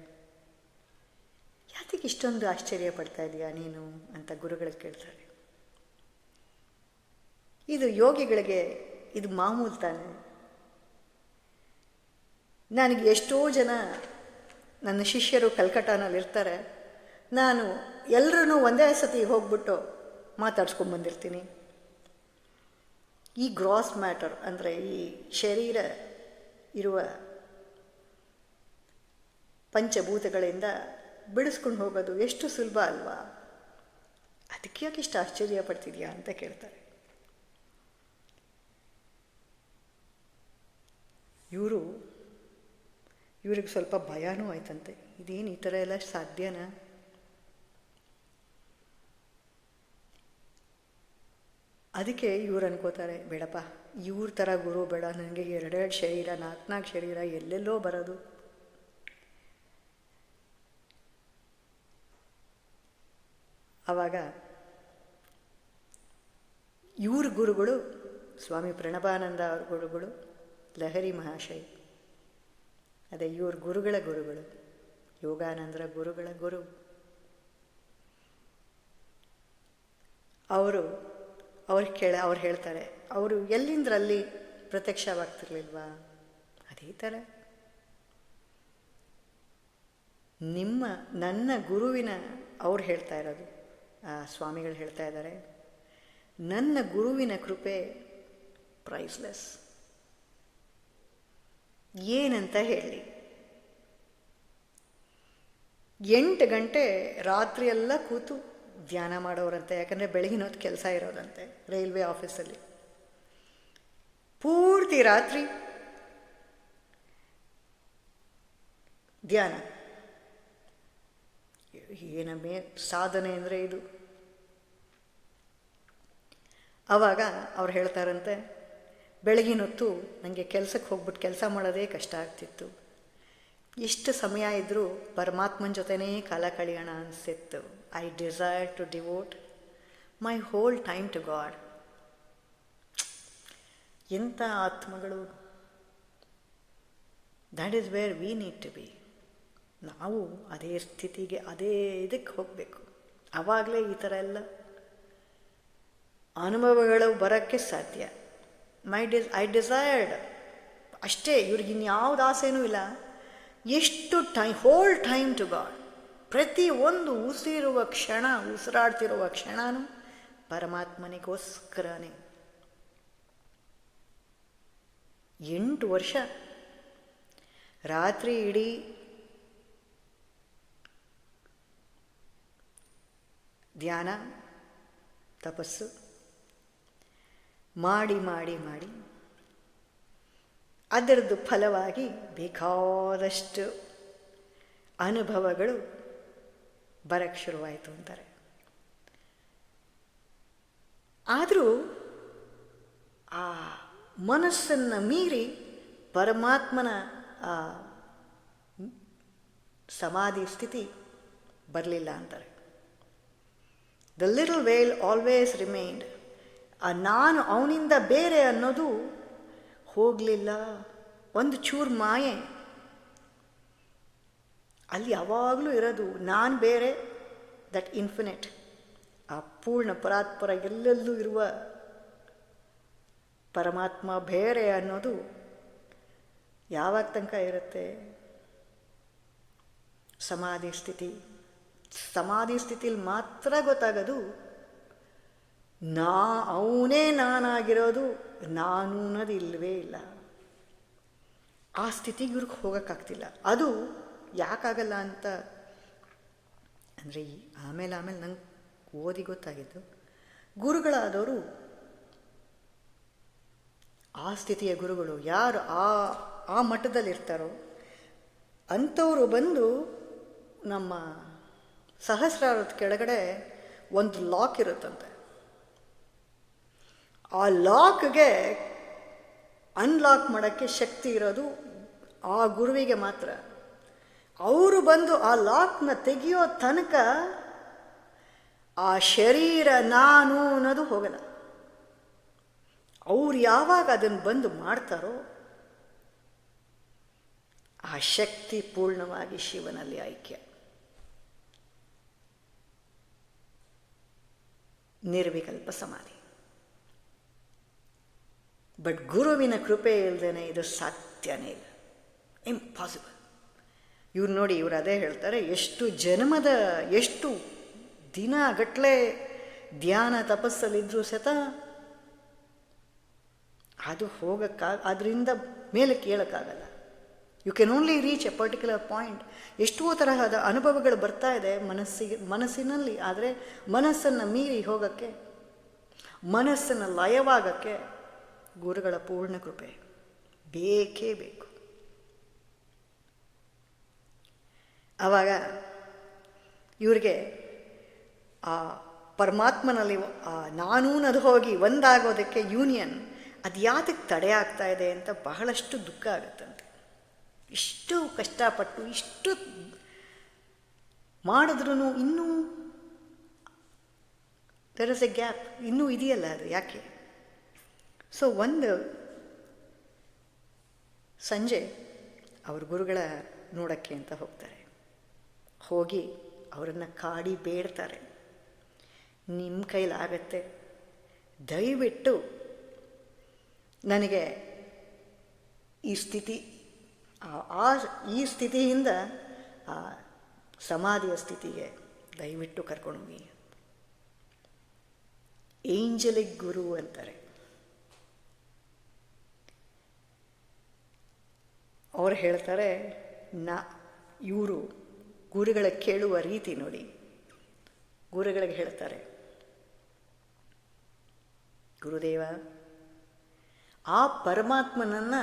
ಯಾತಕ್ಕೆ ಇಷ್ಟೊಂದು ಆಶ್ಚರ್ಯ ಪಡ್ತಾ ಇದೆಯಾ ನೀನು ಅಂತ ಗುರುಗಳಿಗೆ ಕೇಳ್ತಾರೆ. ಇದು ಯೋಗಿಗಳಿಗೆ ಇದು ಮಾಮೂಲು ತಾನೆ. ನನಗೆ ಎಷ್ಟೋ ಜನ ನನ್ನ ಶಿಷ್ಯರು ಕಲ್ಕಟ್ಟಾನಲ್ಲಿ ಇರ್ತಾರೆ, ನಾನು ಎಲ್ಲರೂ ಒಂದೇ ಸತಿ ಹೋಗ್ಬಿಟ್ಟು ಮಾತಾಡ್ಸ್ಕೊಂಡ್ಬಂದಿರ್ತೀನಿ. ಈ ಗ್ರಾಸ್ ಮ್ಯಾಟರ್ ಅಂದರೆ ಈ ಶರೀರ ಇರುವ ಪಂಚಭೂತಗಳಿಂದ ಬಿಡಿಸ್ಕೊಂಡು ಹೋಗೋದು ಎಷ್ಟು ಸುಲಭ ಅಲ್ವಾ, ಅದಕ್ಕೆ ಯಾಕೆ ಇಷ್ಟು ಆಶ್ಚರ್ಯ ಪಡ್ತಿದ್ಯಾ ಅಂತ ಕೇಳ್ತಾರೆ. ಇವ್ರಿಗೆ ಸ್ವಲ್ಪ ಭಯನೂ ಆಯ್ತಂತೆ, ಇದೇನು ಈ ಥರ ಎಲ್ಲ ಸಾಧ್ಯನಾ? ಅದಕ್ಕೆ ಇವ್ರು ಅನ್ಕೋತಾರೆ, ಬೇಡಪ್ಪ ಇವ್ರ ಥರ ಗುರು ಬೇಡ, ನನಗೆ ಎರಡೆರಡು ಶರೀರ, ನಾಲ್ಕು ಶರೀರ ಎಲ್ಲೆಲ್ಲೋ ಬರೋದು. ಆವಾಗ ಇವ್ರ ಗುರುಗಳು ಸ್ವಾಮಿ ಪ್ರಣವಾನಂದ ಅವ್ರ ಗುರುಗಳು ಲಹರಿ ಮಹಾಶಯ, ಅದೇ ಇವ್ರ ಗುರುಗಳ ಗುರುಗಳು, ಯೋಗಾನಂದರ ಗುರುಗಳ ಗುರು. ಅವ್ರು ಹೇಳ್ತಾರೆ, ಅವರು ಎಲ್ಲಿಂದ್ರಲ್ಲಿ ಪ್ರತ್ಯಕ್ಷವಾಗ್ತಿರ್ಲಿಲ್ವಾ? ಅದೇ ಥರ ನನ್ನ ಗುರುವಿನ ಅವ್ರು ಹೇಳ್ತಾ ಇರೋದು, ಸ್ವಾಮಿಗಳು ಹೇಳ್ತಾ ಇದ್ದಾರೆ, ನನ್ನ ಗುರುವಿನ ಕೃಪೆ ಪ್ರೈಸ್ಲೆಸ್. ಏನಂತ ಹೇಳಿ, 8 ಗಂಟೆ ರಾತ್ರಿಯೆಲ್ಲ ಕೂತು ಧ್ಯಾನ ಮಾಡೋರಂತೆ. ಯಾಕಂದರೆ ಬೆಳಗಿನ ಹೊತ್ತು ಕೆಲಸ ಇರೋದಂತೆ ರೈಲ್ವೆ ಆಫೀಸಲ್ಲಿ. ಪೂರ್ತಿ ರಾತ್ರಿ ಧ್ಯಾನ. ಏನಮ್ಮೆ ಸಾಧನೆ ಅಂದರೆ ಇದು. ಆವಾಗ ಅವ್ರು ಹೇಳ್ತಾರಂತೆ, ಬೆಳಗಿನ ಹೊತ್ತು ನನಗೆ ಕೆಲಸಕ್ಕೆ ಹೋಗ್ಬಿಟ್ಟು ಕೆಲಸ ಮಾಡೋದೇ ಕಷ್ಟ ಆಗ್ತಿತ್ತು. ಎಷ್ಟು ಸಮಯ ಇದ್ದರೂ ಪರಮಾತ್ಮನ ಜೊತೆನೇ ಕಾಲ ಕಳೆಯೋಣ ಅನಿಸಿತ್ತು. I desire to devote my whole time to God. ಎಂಥ ಆತ್ಮಗಳು! That is where we need to be. ನಾವು ಅದೇ ಸ್ಥಿತಿಗೆ, ಅದೇ ಇದಕ್ಕೆ ಹೋಗಬೇಕು. ಆವಾಗಲೇ ಈ ಥರ ಎಲ್ಲ ಅನುಭವಗಳು ಬರೋಕ್ಕೆ ಸಾಧ್ಯ. ಐ ಡಿಸೈರ್ಡ್ ಅಷ್ಟೇ. ಇವ್ರಿಗಿನ್ಯಾವ್ದು ಆಸೆನೂ ಇಲ್ಲ. ಎಷ್ಟು ಹೋಲ್ ಟೈಮ್ ಟು ಗಾಡ್. ಪ್ರತಿ ಒಂದು ಉಸಿರುವ ಕ್ಷಣ, ಉಸಿರಾಡ್ತಿರುವ ಕ್ಷಣನೂ ಪರಮಾತ್ಮನಿಗೋಸ್ಕರನೇ. 8 ವರ್ಷ ರಾತ್ರಿ ಇಡೀ ಧ್ಯಾನ ತಪಸ್ಸು ಮಾಡಿ ಮಾಡಿ ಮಾಡಿ ಅದರದ್ದು ಫಲವಾಗಿ ಬೇಕಾದಷ್ಟು ಅನುಭವಗಳು ಬರಕ್ಕೆ ಶುರುವಾಯಿತು ಅಂತಾರೆ. ಆದರೂ ಆ ಮನಸ್ಸನ್ನು ಮೀರಿ ಪರಮಾತ್ಮನ ಆ ಸಮಾಧಿ ಸ್ಥಿತಿ ಬರಲಿಲ್ಲ ಅಂತಾರೆ. The little veil always remained. ನಾನು ಅವನಿಂದ ಬೇರೆ ಅನ್ನೋದು ಹೋಗಲಿಲ್ಲ. ಒಂದು ಚೂರು ಮಾಯೆ ಅಲ್ಲಿ ಯಾವಾಗಲೂ ಇರೋದು. ನಾನು ಬೇರೆ, ದಟ್ ಇನ್ಫಿನಿಟ್, ಆ ಪೂರ್ಣ ಪರಾತ್ಪರ ಎಲ್ಲೆಲ್ಲೂ ಇರುವ ಪರಮಾತ್ಮ ಬೇರೆ ಅನ್ನೋದು ಯಾವಾಗ ತನಕ ಇರುತ್ತೆ? ಸಮಾಧಿ ಸ್ಥಿತಿ. ಸಮಾಧಿ ಸ್ಥಿತಿಲಿ ಮಾತ್ರ ಗೊತ್ತಾಗೋದು ಅವನೇ ನಾನಾಗಿರೋದು, ನಾನು ಅನ್ನೋದು ಇಲ್ಲವೇ ಇಲ್ಲ. ಆ ಸ್ಥಿತಿಗೆ ಇವ್ರಿಗೆ ಹೋಗೋಕ್ಕಾಗ್ತಿಲ್ಲ. ಅದು ಯಾಕಾಗಲ್ಲ ಅಂತ ಅಂದರೆ ಆಮೇಲೆ ನಂಗೆ ಓದಿ ಗೊತ್ತಾಗಿದ್ದು, ಗುರುಗಳಾದವರು, ಆ ಸ್ಥಿತಿಯ ಗುರುಗಳು ಯಾರು ಆ ಮಟ್ಟದಲ್ಲಿರ್ತಾರೋ ಅಂಥವರು ಬಂದು ನಮ್ಮ ಸಹಸ್ರಾರದ ಕೆಳಗಡೆ ಒಂದು ಲಾಕ್ ಇರುತ್ತಂತೆ. ಆ ಲಾಕ್ಗೆ ಅನ್ಲಾಕ್ ಮಾಡೋಕ್ಕೆ ಶಕ್ತಿ ಇರೋದು ಆ ಗುರುವಿಗೆ ಮಾತ್ರ. ಅವರು ಬಂದು ಆ ಲಾಕ್ನ ತೆಗೆಯೋ ತನಕ ಆ ಶರೀರ ನಾನು ಅನ್ನೋದು ಹೋಗಲ್ಲ. ಅವ್ರು ಯಾವಾಗ ಅದನ್ನು ಬಂದು ಮಾಡ್ತಾರೋ ಆ ಶಕ್ತಿ ಪೂರ್ಣವಾಗಿ ಶಿವನಲ್ಲಿ ಐಕ್ಯ. ನಿರ್ವಿಕಲ್ಪ ಸಮಾಧಿ. ಬಟ್ ಗುರುವಿನ ಕೃಪೆ ಇಲ್ಲದೇನೆ ಇದು ಸಾಧ್ಯನೇ ಇಲ್ಲ. ಇಂಪಾಸಿಬಲ್. ಇವ್ರು ನೋಡಿ, ಇವ್ರು ಅದೇ ಹೇಳ್ತಾರೆ, ಎಷ್ಟು ದಿನ ಗಟ್ಟಲೆ ಧ್ಯಾನ ತಪಸ್ಸಲ್ಲಿದ್ದರೂ ಸತ ಅದು ಅದರಿಂದ ಮೇಲೆ ಕೇಳೋಕ್ಕಾಗಲ್ಲ. You can only reach a particular point. ಎಷ್ಟೋ ತರಹದ ಅನುಭವಗಳು ಬರ್ತಾ ಇದೆ ಮನಸ್ಸಿನಲ್ಲಿ. ಆದರೆ ಮನಸ್ಸನ್ನು ಮೀರಿ ಹೋಗೋಕ್ಕೆ, ಮನಸ್ಸನ್ನು ಲಯವಾಗಕ್ಕೆ ಗುರುಗಳ ಪೂರ್ಣ ಕೃಪೆ ಬೇಕೇ ಬೇಕು. ಆವಾಗ ಇವ್ರಿಗೆ ಆ ಪರಮಾತ್ಮನಲ್ಲಿ ನಾನು ಅನ್ನೋದು ಹೋಗಿ ಒಂದಾಗೋದಕ್ಕೆ ಯೂನಿಯನ್ ಅದು ಯಾತಕ್ಕೆ ತಡೆ ಆಗ್ತಾ ಇದೆ ಅಂತ ಬಹಳಷ್ಟು ದುಃಖ ಆಗುತ್ತಂತೆ. ಇಷ್ಟು ಕಷ್ಟಪಟ್ಟು ಇಷ್ಟು ಮಾಡಿದ್ರೂ ಇನ್ನೂ ದರ್ ಇಸ್ ಎ ಗ್ಯಾಪ್, ಇನ್ನೂ ಇದೆಯಲ್ಲ ಅದು ಯಾಕೆ? ಸೊ ಒಂದು ಸಂಜೆ ಅವ್ರ ಗುರುಗಳ ನೋಡೋಕ್ಕೆ ಅಂತ ಹೋಗ್ತಾರೆ. ಹೋಗಿ ಅವರನ್ನು ಕಾಡಿ ಬೇಡ್ತಾರೆ, ನಿಮ್ಮ ಕೈಲಾಗತ್ತೆ, ದಯವಿಟ್ಟು ನನಗೆ ಈ ಸ್ಥಿತಿಯಿಂದ ಆ ಸಮಾಧಿಯ ಸ್ಥಿತಿಗೆ ದಯವಿಟ್ಟು ಕರ್ಕೊಂಡೋಗಿ. ಏಂಜಲಿಕ್ ಗುರು ಅಂತಾರೆ. ಅವ್ರು ಹೇಳ್ತಾರೆ, ಇವರು ಗುರುಗಳ ಕೇಳುವ ರೀತಿ ನೋಡಿ. ಗುರುಗಳಿಗೆ ಹೇಳ್ತಾರೆ, ಗುರುದೇವ, ಆ ಪರಮಾತ್ಮನನ್ನು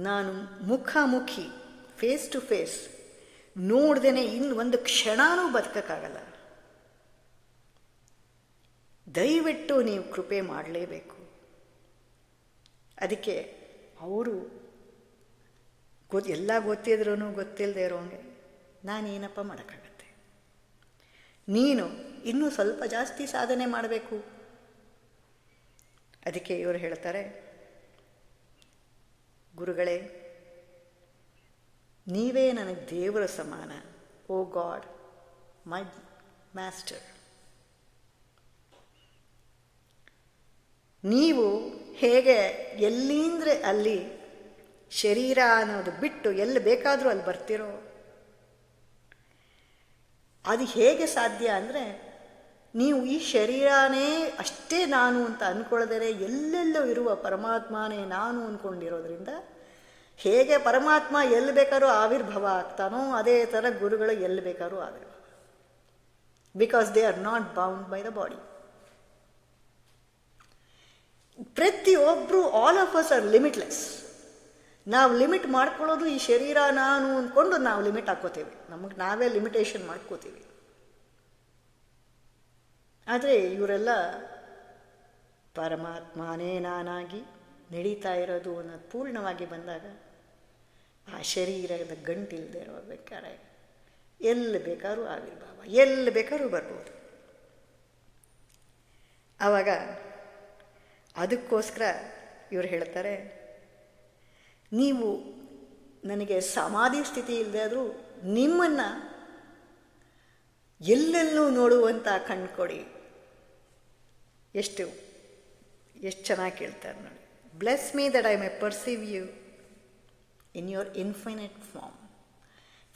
ನಾನು ಮುಖಾಮುಖಿ ಫೇಸ್ ಟು ಫೇಸ್ ನೋಡ್ದೇನೆ ಇನ್ನು ಒಂದು ಕ್ಷಣನೂ ಬದುಕಕ್ಕಾಗಲ್ಲ. ದಯವಿಟ್ಟು ನೀವು ಕೃಪೆ ಮಾಡಲೇಬೇಕು. ಅದಕ್ಕೆ ಅವರು ಎಲ್ಲ ಗೊತ್ತಿದ್ರೂ ಗೊತ್ತಿಲ್ಲದೆ ಇರೋಂಗೆ ನಾನೇನಪ್ಪ ಮಾಡೋಕ್ಕಾಗತ್ತೆ, ನೀನು ಇನ್ನೂ ಸ್ವಲ್ಪ ಜಾಸ್ತಿ ಸಾಧನೆ ಮಾಡಬೇಕು. ಅದಕ್ಕೆ ಇವರು ಹೇಳ್ತಾರೆ, ಗುರುಗಳೇ, ನೀವೇ ನನಗೆ ದೇವರ ಸಮಾನ. ಓ ಗಾಡ್, ಮೈ ಮಾಸ್ಟರ್. ನೀವು ಹೇಗೆ ಎಲ್ಲಿಂದ್ರೆ ಅಲ್ಲಿ ಶರೀರ ಅನ್ನೋದು ಬಿಟ್ಟು ಎಲ್ಲಿ ಬೇಕಾದರೂ ಅಲ್ಲಿ ಬರ್ತಿರೋ, ಅದು ಹೇಗೆ ಸಾಧ್ಯ ಅಂದರೆ, ನೀವು ಈ ಶರೀರನೇ ಅಷ್ಟೇ ನಾನು ಅಂತ ಅಂದ್ಕೊಳ್ಳದರೆ ಎಲ್ಲೆಲ್ಲೋ ಇರುವ ಪರಮಾತ್ಮನೇ ನಾನು ಅಂದ್ಕೊಂಡಿರೋದ್ರಿಂದ ಹೇಗೆ ಪರಮಾತ್ಮ ಎಲ್ಲಿ ಬೇಕಾದ್ರೂ ಆವಿರ್ಭವ ಆಗ್ತಾನೋ ಅದೇ ಥರ ಗುರುಗಳು ಎಲ್ಲಿ ಬೇಕಾದ್ರೂ ಆವಿರ್ಭವ. Because they are not bound by the body. ಪ್ರತಿಯೊಬ್ಬರು, all of us are limitless. ನಾವು ಲಿಮಿಟ್ ಮಾಡ್ಕೊಳ್ಳೋದು ಈ ಶರೀರ ನಾನು ಅಂದ್ಕೊಂಡು ನಾವು ಲಿಮಿಟ್ ಹಾಕ್ಕೋತೀವಿ, ನಮಗೆ ನಾವೇ ಲಿಮಿಟೇಷನ್ ಮಾಡ್ಕೋತೀವಿ. ಆದರೆ ಇವರೆಲ್ಲ ಪರಮಾತ್ಮನೇ ನಾನಾಗಿ ನಡೀತಾ ಇರೋದು ಅನ್ನೋದು ಪೂರ್ಣವಾಗಿ ಬಂದಾಗ ಆ ಶರೀರದ ಗಂಟಿಲ್ಲದೆ ಇರಬೇಕಾದ್ರೆ ಎಲ್ಲಿ ಬೇಕಾದ್ರೂ ಆವಿರ್ಭಾವ, ಎಲ್ಲಿ ಬೇಕಾದ್ರೂ ಬರ್ಬೋದು. ಆವಾಗ ಅದಕ್ಕೋಸ್ಕರ ಇವರು ಹೇಳ್ತಾರೆ, ನೀವು ನನಗೆ ಸಮಾಧಿ ಸ್ಥಿತಿ ಇಲ್ಲದೆ ಆದರೂ ನಿಮ್ಮನ್ನು ಎಲ್ಲೆಲ್ಲೂ ನೋಡುವಂಥ ಕಣ್ಣು ಕೊಡಿ. ಎಷ್ಟು ಚೆನ್ನಾಗಿ ಕೇಳ್ತಾರೆ ನೋಡಿ. Bless me that I may perceive you in your infinite form.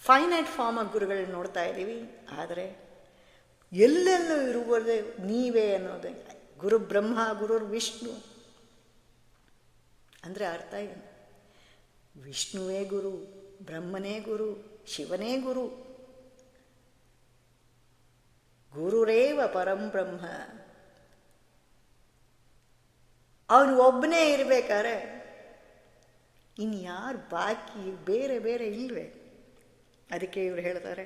Finite ಫಾರ್ಮಾಗಿ ಗುರುಗಳನ್ನ ನೋಡ್ತಾ ಇದ್ದೀವಿ, ಆದರೆ ಎಲ್ಲೆಲ್ಲೂ ಇರುವುದೇ ನೀವೇ ಅನ್ನೋದು. ಗುರು ಬ್ರಹ್ಮ, ಗುರುರ್ ವಿಷ್ಣು ಅಂದರೆ ಅರ್ಥ ಏನು? ವಿಷ್ಣುವೇ ಗುರು, ಬ್ರಹ್ಮನೇ ಗುರು, ಶಿವನೇ ಗುರು. ಗುರುರೇವ ಪರಂ ಬ್ರಹ್ಮ. ಅವನು ಒಬ್ಬನೇ ಇರಬೇಕಾದ್ರೆ ಇನ್ಯಾರು ಬಾಕಿ ಬೇರೆ ಬೇರೆ ಇಲ್ವೇ? ಅದಕ್ಕೆ ಇವರು ಹೇಳ್ತಾರೆ,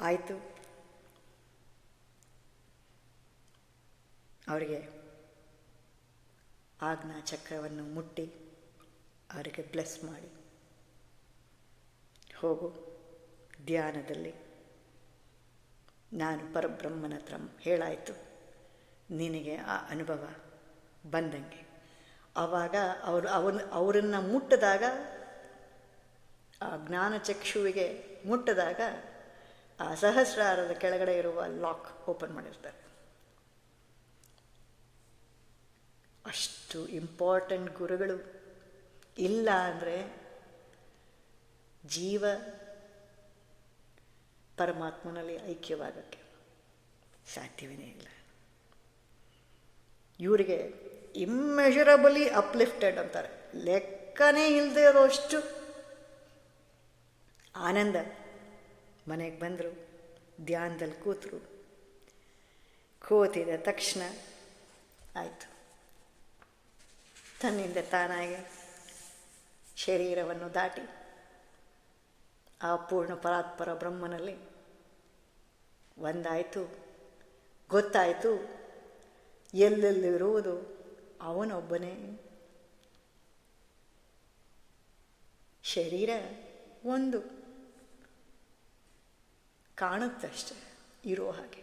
ಆಯಿತು, ಅವರಿಗೆ ಆಜ್ಞಾ ಚಕ್ರವನ್ನು ಮುಟ್ಟಿ ಅವರಿಗೆ ಬ್ಲೆಸ್ ಮಾಡಿ, ಹೋಗು ಧ್ಯಾನದಲ್ಲಿ ನಾನು ಪರಬ್ರಹ್ಮನ ಹತ್ರ ಹೇಳಾಯಿತು, ನಿನಗೆ ಆ ಅನುಭವ ಬಂದಂಗೆ. ಆವಾಗ ಅವರನ್ನು ಮುಟ್ಟಿದಾಗ, ಆ ಜ್ಞಾನಚಕ್ಷುವಿಗೆ ಮುಟ್ಟಿದಾಗ ಆ ಸಹಸ್ರಾರದ ಕೆಳಗಡೆ ಇರುವ ಲಾಕ್ ಓಪನ್ ಮಾಡಿರ್ತಾರೆ. ಅಷ್ಟು ಇಂಪಾರ್ಟೆಂಟ್ ಗುರುಗಳು. ಇಲ್ಲ ಅಂದರೆ ಜೀವ ಪರಮಾತ್ಮನಲ್ಲಿ ಐಕ್ಯವಾಗಕ್ಕೆ ಸಾಧ್ಯವೇ ಇಲ್ಲ. ಇವರಿಗೆ ಇಮ್ಮೆಷರಬಲಿ ಅಪ್ಲಿಫ್ಟೆಡ್ ಅಂತಾರೆ, ಲೆಕ್ಕನೇ ಇಲ್ಲದೆ ಇರೋಷ್ಟು ಆನಂದ. ಮನೆಗೆ ಬಂದರು, ಧ್ಯಾನದಲ್ಲಿ ಕೂತಿದ ತಕ್ಷಣ ಆಯಿತು, ತನ್ನಿಂದ ತಾನಾಗಿ ಶರೀರವನ್ನು ದಾಟಿ ಆ ಪೂರ್ಣ ಪರಾತ್ಪರ ಬ್ರಹ್ಮನಲ್ಲಿ ಒಂದಾಯಿತು. ಗೊತ್ತಾಯಿತು ಎಲ್ಲೆಲ್ಲಿರುವುದು ಅವನೊಬ್ಬನೇ. ಶರೀರ ಒಂದು ಕಾಣುತ್ತಷ್ಟೆ, ಇರೋ ಹಾಗೆ.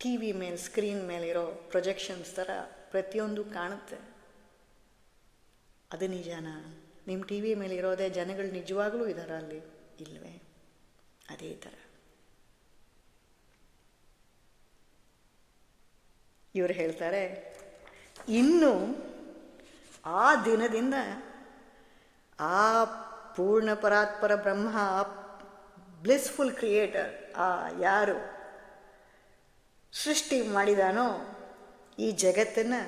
ಟಿ ವಿ ಮೇಲೆ, ಸ್ಕ್ರೀನ್ ಮೇಲಿರೋ ಪ್ರೊಜೆಕ್ಷನ್ಸ್ ಥರ ಪ್ರತಿಯೊಂದು ಕಾಣುತ್ತೆ. ಅದು ನಿಜನಾ? ನಿಮ್ಮ ಟಿ ವಿ ಮೇಲೆ ಇರೋದೇ ಜನಗಳು ನಿಜವಾಗ್ಲೂ ಇದ್ದಾರಾ ಅಲ್ಲಿ? ಇಲ್ವೇ? ಅದೇ ಥರ ಇವರು ಹೇಳ್ತಾರೆ, ಇನ್ನು ಆ ದಿನದಿಂದ ಆ ಪೂರ್ಣ ಪರಾತ್ಪರ ಬ್ರಹ್ಮ, ಬ್ಲಿಸ್ಫುಲ್ ಕ್ರಿಯೇಟರ್, ಆ ಯಾರು ಸೃಷ್ಟಿ ಮಾಡಿದಾನೋ ಈ ಜಗತ್ತನ್ನು,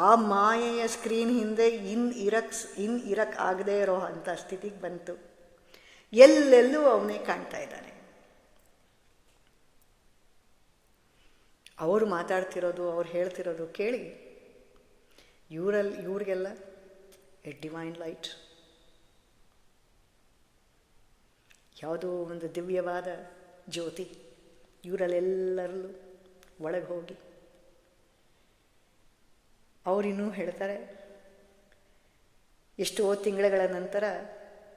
ಆ ಮಾಯೆಯ ಸ್ಕ್ರೀನ್ ಹಿಂದೆ ಇನ್ ಇರಕ್ ಆಗದೆ ಇರೋ ಅಂಥ ಸ್ಥಿತಿಗೆ ಬಂತು. ಎಲ್ಲೆಲ್ಲೂ ಅವನೇ ಕಾಣ್ತಾ ಇದ್ದಾನೆ. ಅವರು ಮಾತಾಡ್ತಿರೋದು, ಅವ್ರು ಹೇಳ್ತಿರೋದು ಕೇಳಿ ಇವ್ರಿಗೆಲ್ಲ ಎ ಡಿವೈನ್ ಲೈಟ್, ಯಾವುದೋ ಒಂದು ದಿವ್ಯವಾದ ಜ್ಯೋತಿ ಇವರಲ್ಲೆಲ್ಲರಲ್ಲೂ ಒಳಗೆ ಹೋಗಿ ಅವರಿನ್ನೂ ಹೇಳ್ತಾರೆ. ಎಷ್ಟೋ ತಿಂಗಳುಗಳ ನಂತರ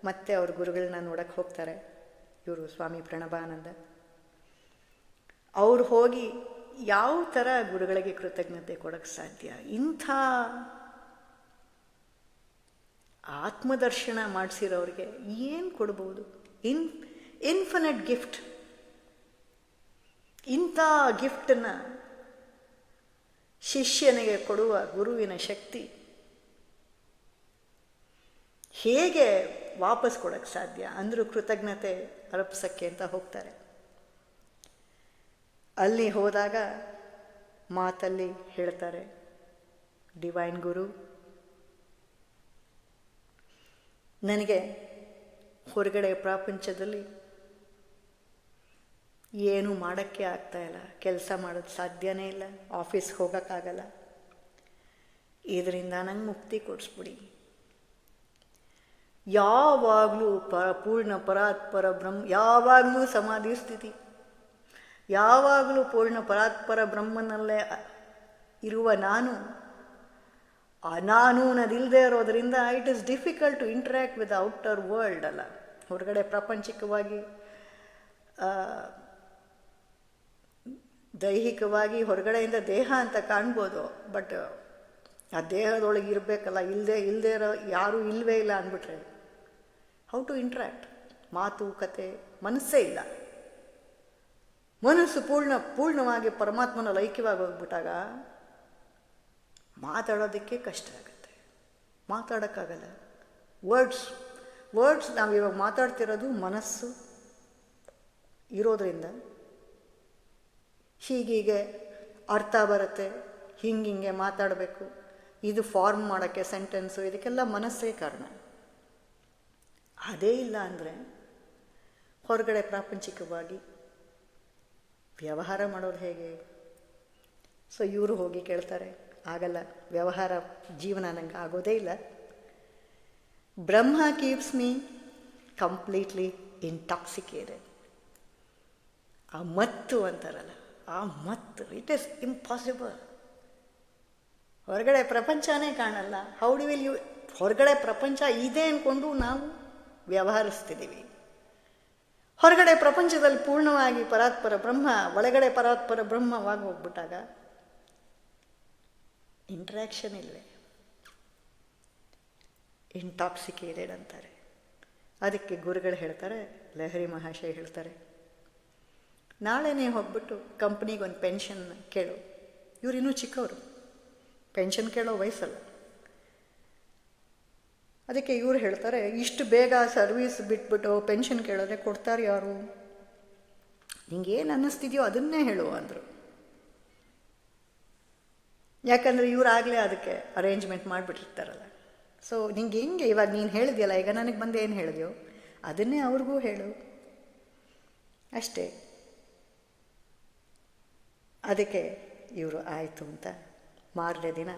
ಮತ್ತೆ ಅವ್ರ ಗುರುಗಳನ್ನ ನೋಡಕ್ಕೆ ಹೋಗ್ತಾರೆ ಇವರು, ಸ್ವಾಮಿ ಪ್ರಣವಾನಂದ. ಅವ್ರು ಹೋಗಿ ಯಾವ ಥರ ಗುರುಗಳಿಗೆ ಕೃತಜ್ಞತೆ ಕೊಡೋಕ್ಕೆ ಸಾಧ್ಯ? ಇಂಥ ಆತ್ಮದರ್ಶನ ಮಾಡಿಸಿರೋರಿಗೆ ಏನು ಕೊಡ್ಬೋದು? Infinite gift. ಇಂಥ ಗಿಫ್ಟನ್ನು ಶಿಷ್ಯನಿಗೆ ಕೊಡುವ ಗುರುವಿನ ಶಕ್ತಿ ಹೇಗೆ ವಾಪಸ್ ಕೊಡೋಕ್ಕೆ ಸಾಧ್ಯ? ಅಂದರೂ ಕೃತಜ್ಞತೆ ಅರ್ಪಿಸೋಕ್ಕೆ ಅಂತ ಹೋಗ್ತಾರೆ. ಅಲ್ಲಿ ಹೋದಾಗ ಮಾತಲ್ಲಿ ಹೇಳ್ತಾರೆ, ಡಿವೈನ್ ಗುರು, ನನಗೆ ಹೊರಗಡೆ ಪ್ರಪಂಚದಲ್ಲಿ ಏನೂ ಮಾಡೋಕ್ಕೆ ಆಗ್ತಾಯಿಲ್ಲ, ಕೆಲಸ ಮಾಡೋದು ಸಾಧ್ಯನೇ ಇಲ್ಲ, ಆಫೀಸ್ಗೆ ಹೋಗೋಕ್ಕಾಗಲ್ಲ. ಇದರಿಂದ ನಂಗೆ ಮುಕ್ತಿ ಕೊಡಿಸ್ಬಿಡಿ. ಯಾವಾಗಲೂ ಪೂರ್ಣ ಪರಾತ್ಪರ ಬ್ರಹ್ಮ, ಯಾವಾಗಲೂ ಸಮಾಧಿ ಸ್ಥಿತಿ, ಯಾವಾಗಲೂ ಪೂರ್ಣ ಪರಾತ್ಪರ ಬ್ರಹ್ಮನಲ್ಲೇ ಇರುವ ನಾನು ಅನ್ನೋದಿಲ್ಲದೆ ಇರೋದರಿಂದ it is difficult to interact with outer world. ಅಲ್ಲ, ಹೊರಗಡೆ ಪ್ರಾಪಂಚಿಕವಾಗಿ ದೈಹಿಕವಾಗಿ ಹೊರಗಡೆಯಿಂದ ದೇಹ ಅಂತ ಕಾಣ್ಬೋದು, ಬಟ್ ಆ ದೇಹದೊಳಗೆ ಇರಬೇಕಲ್ಲ, ಇಲ್ಲದೆ ಇರೋ ಯಾರೂ ಇಲ್ಲವೇ ಇಲ್ಲ ಅಂದ್ಬಿಟ್ರೆ ಹೌ ಟು ಇಂಟ್ರ್ಯಾಕ್ಟ್? ಮಾತು ಕತೆ ಮನಸ್ಸೇ ಇಲ್ಲ. ಮನಸ್ಸು ಪೂರ್ಣವಾಗಿ ಪರಮಾತ್ಮನಲ್ಲಿ ಐಕ್ಯವಾಗಿ ಹೋಗ್ಬಿಟ್ಟಾಗ ಮಾತಾಡೋದಕ್ಕೆ ಕಷ್ಟ ಆಗುತ್ತೆ, ಮಾತಾಡೋಕ್ಕಾಗಲ್ಲ. ವರ್ಡ್ಸ್ ನಾವು ಇವಾಗ ಮಾತಾಡ್ತಿರೋದು ಮನಸ್ಸು ಇರೋದ್ರಿಂದ ಹೀಗೀಗೆ ಅರ್ಥ ಬರುತ್ತೆ, ಹಿಂಗೆ ಮಾತಾಡಬೇಕು, ಇದು ಫಾರ್ಮ್ ಮಾಡೋಕ್ಕೆ ಸೆಂಟೆನ್ಸು, ಇದಕ್ಕೆಲ್ಲ ಮನಸ್ಸೇ ಕಾರಣ. ಅದೇ ಇಲ್ಲ ಅಂದರೆ ಹೊರಗಡೆ ಪ್ರಾಪಂಚಿಕವಾಗಿ ವ್ಯವಹಾರ ಮಾಡೋದು ಹೇಗೆ? ಸೊ ಇವರು ಹೋಗಿ ಕೇಳ್ತಾರೆ, ಆಗಲ್ಲ, ವ್ಯವಹಾರ ಜೀವನ ನಂಗೆ ಆಗೋದೇ ಇಲ್ಲ. ಬ್ರಹ್ಮ ಕೀಪ್ಸ್ ಮೀ ಕಂಪ್ಲೀಟ್ಲಿ ಇಂಟಾಕ್ಸಿಕೇಟೆಡ್. ಆ ಮತ್ತು ಅಂತಾರಲ್ಲ, ಆ ಮತ್ತು, ಇಟ್ ಈಸ್ ಇಂಪಾಸಿಬಲ್. ಹೊರಗಡೆ ಪ್ರಪಂಚನೇ ಕಾಣಲ್ಲ. How do will you? ಹೊರಗಡೆ ಪ್ರಪಂಚ ಇದೆ ಅಂದ್ಕೊಂಡು ನಾವು ವ್ಯವಹರಿಸ್ತಿದ್ದೀವಿ. ಹೊರಗಡೆ ಪ್ರಪಂಚದಲ್ಲಿ ಪೂರ್ಣವಾಗಿ ಪರಾತ್ಪರ ಬ್ರಹ್ಮ, ಒಳಗಡೆ ಪರಾತ್ಪರ ಬ್ರಹ್ಮವಾಗಿ ಹೋಗ್ಬಿಟ್ಟಾಗ ಇಂಟ್ರ್ಯಾಕ್ಷನ್ ಇಲ್ಲವೇ? ಇಂಟಾಕ್ಸಿಕೇಟೆಡ್ ಅಂತಾರೆ. ಅದಕ್ಕೆ ಗುರುಗಳು ಹೇಳ್ತಾರೆ, ಲಹರಿ ಮಹಾಶಯ ಹೇಳ್ತಾರೆ, ನಾಳೆನೇ ಹೋಗ್ಬಿಟ್ಟು ಕಂಪ್ನಿಗೆ ಒಂದು ಪೆನ್ಷನ್ ಕೇಳು. ಇವರು ಇನ್ನೂ ಚಿಕ್ಕವರು, ಪೆನ್ಷನ್ ಕೇಳೋ ವಯಸ್ಸಲ್ಲ. ಅದಕ್ಕೆ ಇವ್ರು ಹೇಳ್ತಾರೆ, ಇಷ್ಟು ಬೇಗ ಸರ್ವೀಸ್ ಬಿಟ್ಬಿಟ್ಟು ಪೆನ್ಷನ್ ಕೇಳಿದ್ರೆ ಕೊಡ್ತಾರೆ ಯಾರು? ನಿಂಗೇನು ಅನ್ನಿಸ್ತಿದೆಯೋ ಅದನ್ನೇ ಹೇಳು ಅಂದರು. ಯಾಕಂದರೆ ಇವರಾಗಲೇ ಅದಕ್ಕೆ ಅರೇಂಜ್ಮೆಂಟ್ ಮಾಡಿಬಿಟ್ಟಿರ್ತಾರಲ್ಲ. ಸೊ ನಿಂಗೆ ಹೆಂಗೆ ಇವಾಗ ನೀನು ಹೇಳಿದೆಯಲ್ಲ, ಈಗ ನನಗೆ ಬಂದು ಏನು ಹೇಳಿದೆಯೋ ಅದನ್ನೇ ಅವ್ರಿಗೂ ಹೇಳು ಅಷ್ಟೇ. ಅದಕ್ಕೆ ಇವರು ಆಯಿತು ಅಂತ ಮಾರನೇ ದಿನ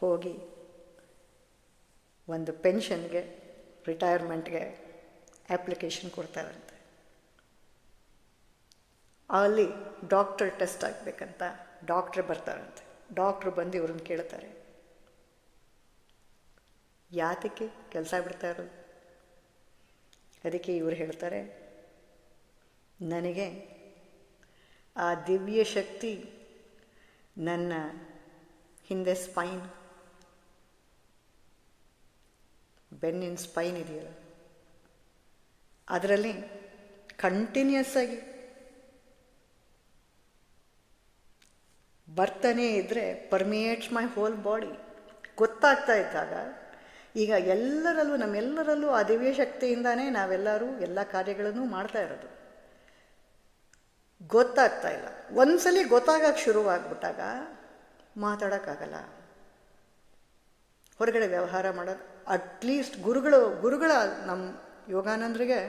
ಹೋಗಿ ಒಂದು ಪೆನ್ಷನ್ಗೆ, ರಿಟೈರ್ಮೆಂಟ್ಗೆ ಅಪ್ಲಿಕೇಶನ್ ಕೊಡ್ತಾರಂತೆ. ಅಲ್ಲಿ ಡಾಕ್ಟರ್ ಟೆಸ್ಟ್ ಆಗಬೇಕಂತ ಡಾಕ್ಟ್ರ್ ಬರ್ತಾರಂತೆ. ಡಾಕ್ಟ್ರು ಬಂದು ಇವ್ರನ್ನ ಕೇಳ್ತಾರೆ, ಯಾತಕ್ಕೆ ಕೆಲಸ ಬಿಡ್ತಾ ಇರೋದು? ಅದಕ್ಕೆ ಇವರು ಹೇಳ್ತಾರೆ, ನನಗೆ ಆ ದಿವ್ಯ ಶಕ್ತಿ ನನ್ನ ಹಿಂದೆ ಸ್ಪೈನ್, ಬೆನ್ನಿನ ಸ್ಪೈನ್ ಇದೆಯಲ್ಲ, ಅದರಲ್ಲಿ ಕಂಟಿನ್ಯೂಸ್ ಆಗಿ ಬರ್ತಾನೇ ಇದ್ದರೆ ಪರ್ಮಿಯೇಟ್ಸ್ ಮೈ ಹೋಲ್ ಬಾಡಿ. ಗೊತ್ತಾಗ್ತಾ ಇದ್ದಾಗ ಈಗ ಎಲ್ಲರಲ್ಲೂ, ನಮ್ಮೆಲ್ಲರಲ್ಲೂ ಆ ದಿವ್ಯ ಶಕ್ತಿಯಿಂದಾನೇ ನಾವೆಲ್ಲರೂ ಎಲ್ಲ ಕಾರ್ಯಗಳನ್ನು ಮಾಡ್ತಾ ಇರೋದು. ಗೊತ್ತಾಗ್ತಾ ಇಲ್ಲ. ಒಂದ್ಸಲಿ ಗೊತ್ತಾಗಕ್ಕೆ ಶುರುವಾಗ್ಬಿಟ್ಟಾಗ ಮಾತಾಡೋಕ್ಕಾಗಲ್ಲ, ಹೊರಗಡೆ ವ್ಯವಹಾರ ಮಾಡೋದು. ಅಟ್ಲೀಸ್ಟ್ ಗುರುಗಳ ನಮ್ಮ ಯೋಗಾನಂದರಿಗೆ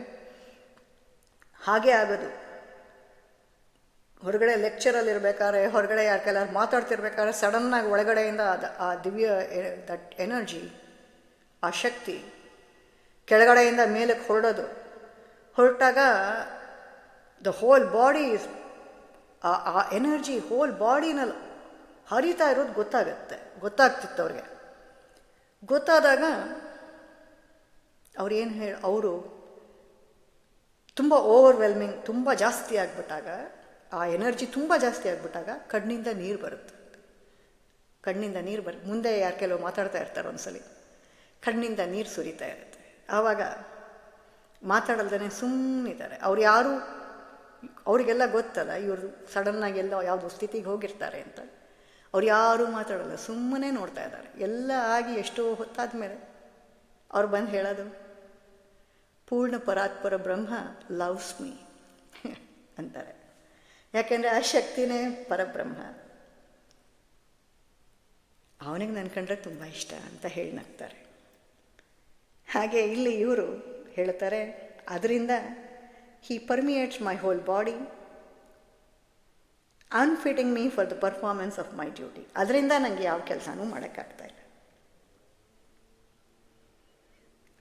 ಹಾಗೇ ಆಗೋದು. ಹೊರಗಡೆ ಲೆಕ್ಚರಲ್ಲಿ ಇರಬೇಕಾದ್ರೆ, ಹೊರಗಡೆ ಯಾರ ಕೈಲಾರು ಮಾತಾಡ್ತಿರ್ಬೇಕಾದ್ರೆ ಸಡನ್ನಾಗಿ ಒಳಗಡೆಯಿಂದ ಆ ದಿವ್ಯ ದಟ್ ಎನರ್ಜಿ, ಆ ಶಕ್ತಿ ಕೆಳಗಡೆಯಿಂದ ಮೇಲಕ್ಕೆ ಹೊರಟಾಗ ದ ಹೋಲ್ ಬಾಡಿ ಆ ಎನರ್ಜಿ ಹೋಲ್ ಬಾಡಿನಲ್ಲಿ ಹರಿತಾ ಇರೋದು ಗೊತ್ತಾಗ್ತಿತ್ತು ಅವ್ರಿಗೆ. ಗೊತ್ತಾದಾಗ ಅವರು ತುಂಬ ಓವರ್ವೆಲ್ಮಿಂಗ್, ತುಂಬ ಜಾಸ್ತಿ ಆಗಿಬಿಟ್ಟಾಗ, ಆ ಎನರ್ಜಿ ತುಂಬ ಜಾಸ್ತಿ ಆಗಿಬಿಟ್ಟಾಗ ಕಣ್ಣಿಂದ ನೀರು ಬರುತ್ತೆ. ಮುಂದೆ ಯಾರು ಕೆಲವು ಮಾತಾಡ್ತಾ ಇರ್ತಾರೆ, ಒಂದ್ಸಲಿ ಕಣ್ಣಿಂದ ನೀರು ಸುರಿತಾ ಇರುತ್ತೆ. ಆವಾಗ ಮಾತಾಡಲ್ದೇ ಸುಮ್ಮನಿದ್ದಾರೆ. ಅವರಿಗೆಲ್ಲ ಗೊತ್ತಲ್ಲ ಇವರು ಸಡನ್ನಾಗಿ ಎಲ್ಲ ಯಾವುದೋ ಸ್ಥಿತಿಗೆ ಹೋಗಿರ್ತಾರೆ ಅಂತ. ಅವ್ರು ಯಾರೂ ಮಾತಾಡಲ್ಲ, ಸುಮ್ಮನೆ ನೋಡ್ತಾ ಇದ್ದಾರೆ. ಎಲ್ಲ ಆಗಿ ಎಷ್ಟೋ ಹೊತ್ತಾದ ಮೇಲೆ ಅವ್ರು ಬಂದು ಹೇಳೋದು, ಪೂರ್ಣ ಪರಾತ್ಪರ ಬ್ರಹ್ಮ ಲವ್ಸ್ ಮೀ ಅಂತಾರೆ. ಯಾಕೆಂದರೆ ಆ ಶಕ್ತಿನೇ ಪರಬ್ರಹ್ಮ, ಅವನಿಗೆ ನನ್ನ ಕಂಡ್ರೆ ತುಂಬ ಇಷ್ಟ ಅಂತ ಹೇಳಿ ನಗ್ತಾರೆ. ಹಾಗೆ ಇಲ್ಲಿ ಇವರು ಹೇಳ್ತಾರೆ, ಅದರಿಂದ he permeates my whole body, unfitting me for the performance of my duty. ಅದರಿಂದ ನನಗೆ ಯಾವ ಕೆಲಸನೂ ಮಾಡೋಕ್ಕಾಗ್ತಾಯಿಲ್ಲ.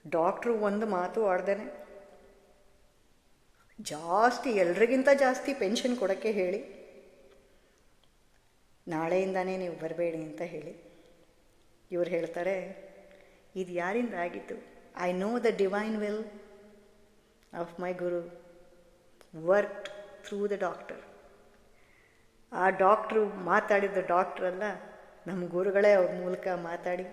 ಡಾಕ್ಟ್ರು ಒಂದು ಮಾತು ಆಡ್ದೇನೆ ಜಾಸ್ತಿ, ಎಲ್ರಿಗಿಂತ ಜಾಸ್ತಿ ಪೆನ್ಷನ್ ಕೊಡೋಕ್ಕೆ ಹೇಳಿ, ನಾಳೆಯಿಂದಾನೇ ನೀವು ಬರಬೇಡಿ ಅಂತ ಹೇಳಿ, ಇವ್ರು ಹೇಳ್ತಾರೆ, ಇದು ಯಾರಿಂದ ಆಗಿತ್ತು? I know the divine will of my Guru worked through the doctor. ಆ ಡಾಕ್ಟ್ರು ಮಾತಾಡಿದ ಡಾಕ್ಟ್ರಲ್ಲ, ನಮ್ಮ ಗುರುಗಳೇ ಅವ್ರ ಮೂಲಕ ಮಾತಾಡಿ,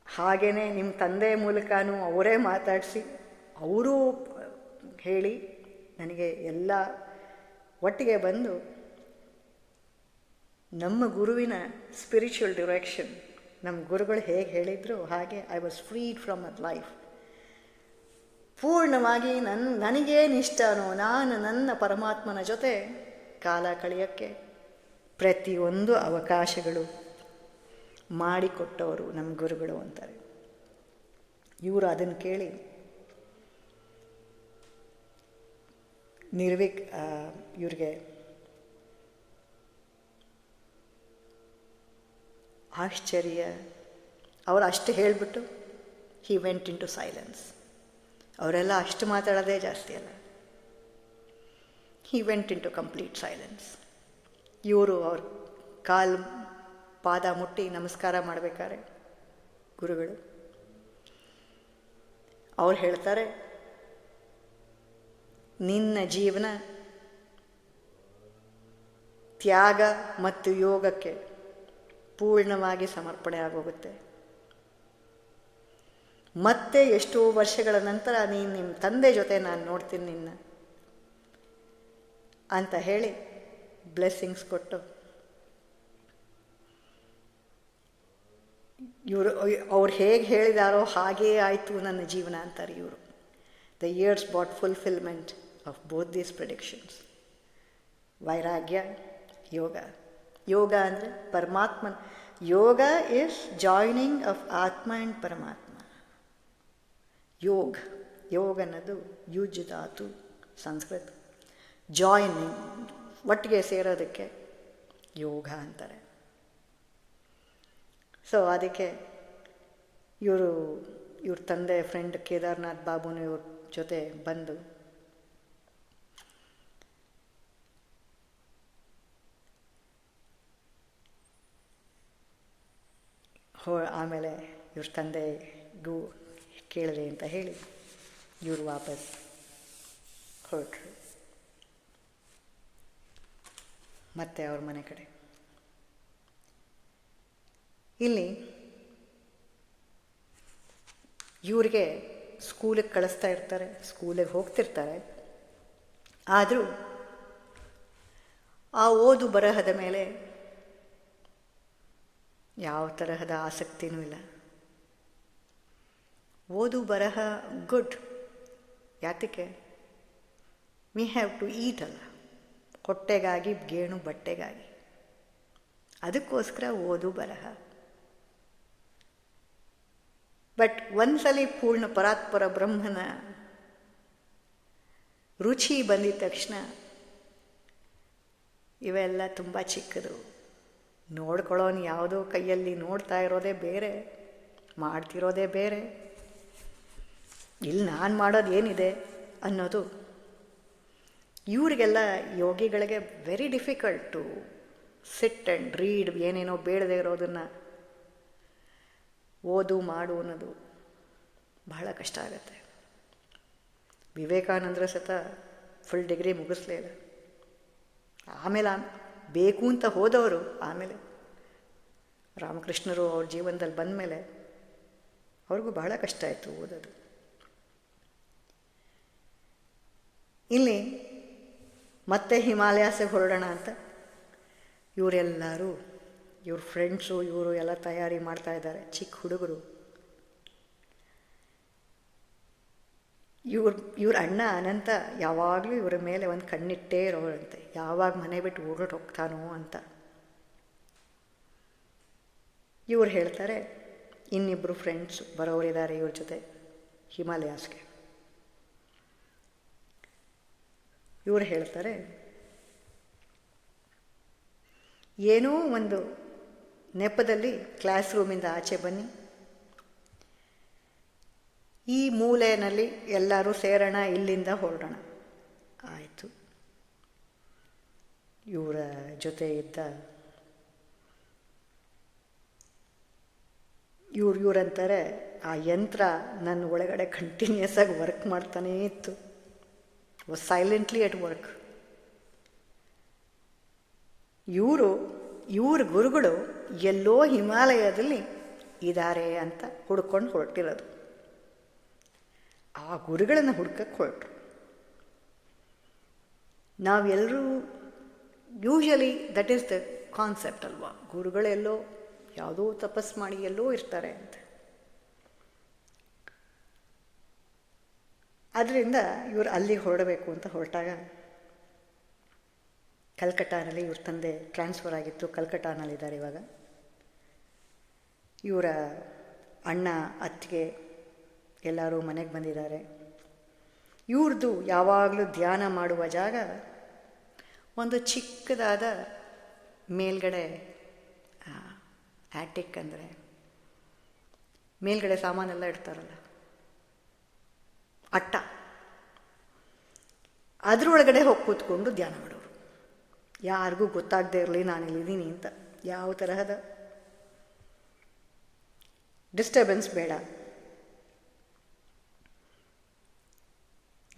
ಹಾಗೆಯೇ ನಿಮ್ಮ ತಂದೆ ಮೂಲಕನೂ ಅವರೇ ಮಾತಾಡಿಸಿ, ಅವರೂ ಹೇಳಿ ನನಗೆ ಎಲ್ಲ ಒಟ್ಟಿಗೆ ಬಂದು ನಮ್ಮ ಗುರುವಿನ ಸ್ಪಿರಿಚುವಲ್ ಡಿರೆಕ್ಷನ್, ನಮ್ಮ ಗುರುಗಳು ಹೇಗೆ ಹೇಳಿದ್ರು ಹಾಗೆ I was freed from a life. ಪೂರ್ಣವಾಗಿ ನನಗೇನು ಇಷ್ಟನೋ ನಾನು ನನ್ನ ಪರಮಾತ್ಮನ ಜೊತೆ ಕಾಲ ಕಳೆಯೋಕ್ಕೆ ಪ್ರತಿಯೊಂದು ಅವಕಾಶಗಳು ಮಾಡಿಕೊಟ್ಟವರು ನಮ್ಮ ಗುರುಗಳು ಅಂತಾರೆ. ಇವರು ಅದನ್ನು ಕೇಳಿ ಇವ್ರಿಗೆ ಆಶ್ಚರ್ಯ. ಅವರು ಅಷ್ಟು ಹೇಳಿಬಿಟ್ಟು he went into silence. ಅವರೆಲ್ಲ ಅಷ್ಟು ಮಾತಾಡೋದೇ ಜಾಸ್ತಿ ಅಲ್ಲ. He went into complete silence. ಇವರು ಅವ್ರ ಪಾದ ಮುಟ್ಟಿ ನಮಸ್ಕಾರ ಮಾಡಬೇಕಾದ್ರೆ ಗುರುಗಳು ಅವ್ರು ಹೇಳ್ತಾರೆ, ನಿನ್ನ ಜೀವನ ತ್ಯಾಗ ಮತ್ತು ಯೋಗಕ್ಕೆ ಪೂರ್ಣವಾಗಿ ಸಮರ್ಪಣೆ ಆಗೋಗುತ್ತೆ. ಮತ್ತೆ ಎಷ್ಟೋ ವರ್ಷಗಳ ನಂತರ ನಿಮ್ಮ ತಂದೆ ಜೊತೆ ನಾನು ನೋಡ್ತೀನಿ ನಿನ್ನ ಅಂತ ಹೇಳಿ ಬ್ಲೆಸ್ಸಿಂಗ್ಸ್ ಕೊಟ್ಟು ಅವ್ರು ಹೇಗೆ ಹೇಳಿದಾರೋ ಹಾಗೇ ಆಯಿತು ನನ್ನ ಜೀವನ ಅಂತಾರೆ ಇವರು. The years brought fulfilment of both these predictions. ವೈರಾಗ್ಯ, ಯೋಗ. ಯೋಗ ಅಂದರೆ ಪರಮಾತ್ಮನ. Yoga is joining of atma and paramatma. ಯೋಗ ಅನ್ನೋದು ಯುಜ್ ಧಾತು ಸಂಸ್ಕೃತ. ಜಾಯ್ನಿಂಗ್, ಒಟ್ಟಿಗೆ ಸೇರೋದಕ್ಕೆ ಯೋಗ ಅಂತಾರೆ. ಸೊ ಅದಕ್ಕೆ ಇವ್ರ ತಂದೆ ಫ್ರೆಂಡ್ ಕೇದಾರ್ನಾಥ್ ಬಾಬುನು ಇವ್ರ ಜೊತೆ ಬಂದು ಆಮೇಲೆ ಇವ್ರ ತಂದೆಗೂ ಕೇಳಿದೆ ಅಂತ ಹೇಳಿ ಇವರು ವಾಪಸ್ ಹೊರಟ್ರು ಮತ್ತೆ ಅವ್ರ ಮನೆ ಕಡೆ. ಇಲ್ಲಿ ಇವ್ರಿಗೆ ಸ್ಕೂಲಿಗೆ ಕಳಿಸ್ತಾ ಇರ್ತಾರೆ, ಸ್ಕೂಲಿಗೆ ಹೋಗ್ತಿರ್ತಾರೆ. ಆದರೂ ಆ ಓದು ಬರಹದ ಮೇಲೆ ಯಾವ ತರಹದ ಆಸಕ್ತಿನೂ ಇಲ್ಲ. ಓದು ಬರಹ ಗುಡ್, ಯಾತಕ್ಕೆ? ವಿ ಹ್ಯಾವ್ ಟು ಈಟ್ ಅಲ್ಲ, ಹೊಟ್ಟೆಗಾಗಿ, ಗೇಣು ಬಟ್ಟೆಗಾಗಿ. ಅದಕ್ಕೋಸ್ಕರ ಓದು ಬರಹ. ಬಟ್ ಒಂದ್ಸಲಿ ಪೂರ್ಣ ಪರಾತ್ಪರ ಬ್ರಹ್ಮನ ರುಚಿ ಬಂದಿದ ತಕ್ಷಣ ಇವೆಲ್ಲ ತುಂಬ ಚಿಕ್ಕದು. ನೋಡ್ಕೊಳ್ಳೋನು ಯಾವುದೋ ಕೈಯಲ್ಲಿ ನೋಡ್ತಾ ಇರೋದೇ ಬೇರೆ, ಮಾಡ್ತಿರೋದೇ ಬೇರೆ, ಇಲ್ಲಿ ನಾನು ಮಾಡೋದು ಏನಿದೆ ಅನ್ನೋದು ಇವರಿಗೆಲ್ಲ ಯೋಗಿಗಳಿಗೆ very difficult to sit and read. ಏನೇನೋ ಬೇಡದೇ ಇರೋದನ್ನು ಓದು ಮಾಡು ಅನ್ನೋದು ಬಹಳ ಕಷ್ಟ ಆಗುತ್ತೆ. ವಿವೇಕಾನಂದರ ಸತ ಫುಲ್ ಡಿಗ್ರಿ ಮುಗಿಸ್ಲೇ ಇಲ್ಲ. ಆಮೇಲೆ ಬೇಕು ಅಂತ ಹೋದವರು ಆಮೇಲೆ ರಾಮಕೃಷ್ಣರು ಅವ್ರ ಜೀವನದಲ್ಲಿ ಬಂದ ಮೇಲೆ ಅವ್ರಿಗೂ ಬಹಳ ಕಷ್ಟ ಆಯಿತು ಓದೋದು. ಇಲ್ಲಿ ಮತ್ತೆ ಹಿಮಾಲಯಸಿಗೆ ಹೊರಡೋಣ ಅಂತ ಇವರೆಲ್ಲರೂ ಇವ್ರ ಫ್ರೆಂಡ್ಸು ಇವರು ಎಲ್ಲ ತಯಾರಿ ಮಾಡ್ತಾ ಇದ್ದಾರೆ. ಚಿಕ್ಕ ಹುಡುಗರು. ಇವ್ರ ಅಣ್ಣ ಅನಂತ ಯಾವಾಗಲೂ ಇವರ ಮೇಲೆ ಒಂದು ಕಣ್ಣಿಟ್ಟೇ ಇರೋರಂತೆ, ಯಾವಾಗ ಮನೆ ಬಿಟ್ಟು ಹೊರಟು ಹೋಗ್ತಾನೋ ಅಂತ. ಇವ್ರು ಹೇಳ್ತಾರೆ ಇನ್ನಿಬ್ಬರು ಫ್ರೆಂಡ್ಸ್ ಬರೋರಿದ್ದಾರೆ ಇವ್ರ ಜೊತೆ ಹಿಮಾಲಯಾಸ್ಗೆ. ಇವ್ರು ಹೇಳ್ತಾರೆ ಏನೋ ಒಂದು ನೆಪದಲ್ಲಿ ಕ್ಲಾಸ್ ರೂಮಿಂದ ಆಚೆ ಬನ್ನಿ, ಈ ಮೂಲೆಯಲ್ಲಿ ಎಲ್ಲರೂ ಸೇರೋಣ, ಇಲ್ಲಿಂದ ಹೊರಡೋಣ. ಆಯಿತು. ಇವರ ಜೊತೆ ಇದ್ದ ಇವರಂತಾರೆ ಆ ಯಂತ್ರ ನನ್ನ ಒಳಗಡೆ ಕಂಟಿನ್ಯೂಸ್ ಆಗಿ ವರ್ಕ್ ಮಾಡ್ತಾನೇ ಇತ್ತು. Was silently at work. ಇವ್ರ ಗುರುಗಳು ಎಲ್ಲೋ ಹಿಮಾಲಯದಲ್ಲಿ ಇದ್ದಾರೆ ಅಂತ ಹುಡ್ಕೊಂಡು ಹೊರಟಿರೋದು. ಆ ಗುರುಗಳನ್ನು ಹುಡ್ಕಕ್ಕೆ ಹೊರಟರು. ನಾವೆಲ್ಲರೂ usually that is the concept ಅಲ್ವಾ, ಗುರುಗಳೆಲ್ಲೋ ಯಾವುದೋ ತಪಸ್ ಮಾಡಿ ಎಲ್ಲೋ ಇರ್ತಾರೆ ಅಂತ. ಅದರಿಂದ ಇವರು ಅಲ್ಲಿಗೆ ಹೊರಡಬೇಕು ಅಂತ ಹೊರಟಾಗ ಕಲ್ಕಟ್ಟಾನಲ್ಲಿ ಇವ್ರ ತಂದೆ ಟ್ರಾನ್ಸ್ಫರ್ ಆಗಿತ್ತು, ಕಲ್ಕಟ್ಟಾನಲ್ಲಿದ್ದಾರೆ ಇವಾಗ. ಇವರ ಅಣ್ಣ ಅತ್ತಿಗೆ ಎಲ್ಲರೂ ಮನೆಗೆ ಬಂದಿದ್ದಾರೆ. ಇವ್ರದ್ದು ಯಾವಾಗಲೂ ಧ್ಯಾನ ಮಾಡುವ ಜಾಗ ಒಂದು ಚಿಕ್ಕದಾದ ಮೇಲ್ಗಡೆ ಆ್ಯಟಿಕ್ ಅಂದರೆ ಮೇಲ್ಗಡೆ ಸಾಮಾನೆಲ್ಲ ಇಡ್ತಾರಲ್ಲ, ಅಟ್ಟ, ಅದರೊಳಗಡೆ ಹೋಗಿ ಕೂತ್ಕೊಂಡು ಧ್ಯಾನ ಮಾಡೋರು. ಯಾರಿಗೂ ಗೊತ್ತಾಗದೇ ಇರಲಿ ನಾನಿಲ್ಲಿದ್ದೀನಿ ಅಂತ, ಯಾವ ತರಹದ ಡಿಸ್ಟರ್ಬೆನ್ಸ್ ಬೇಡ.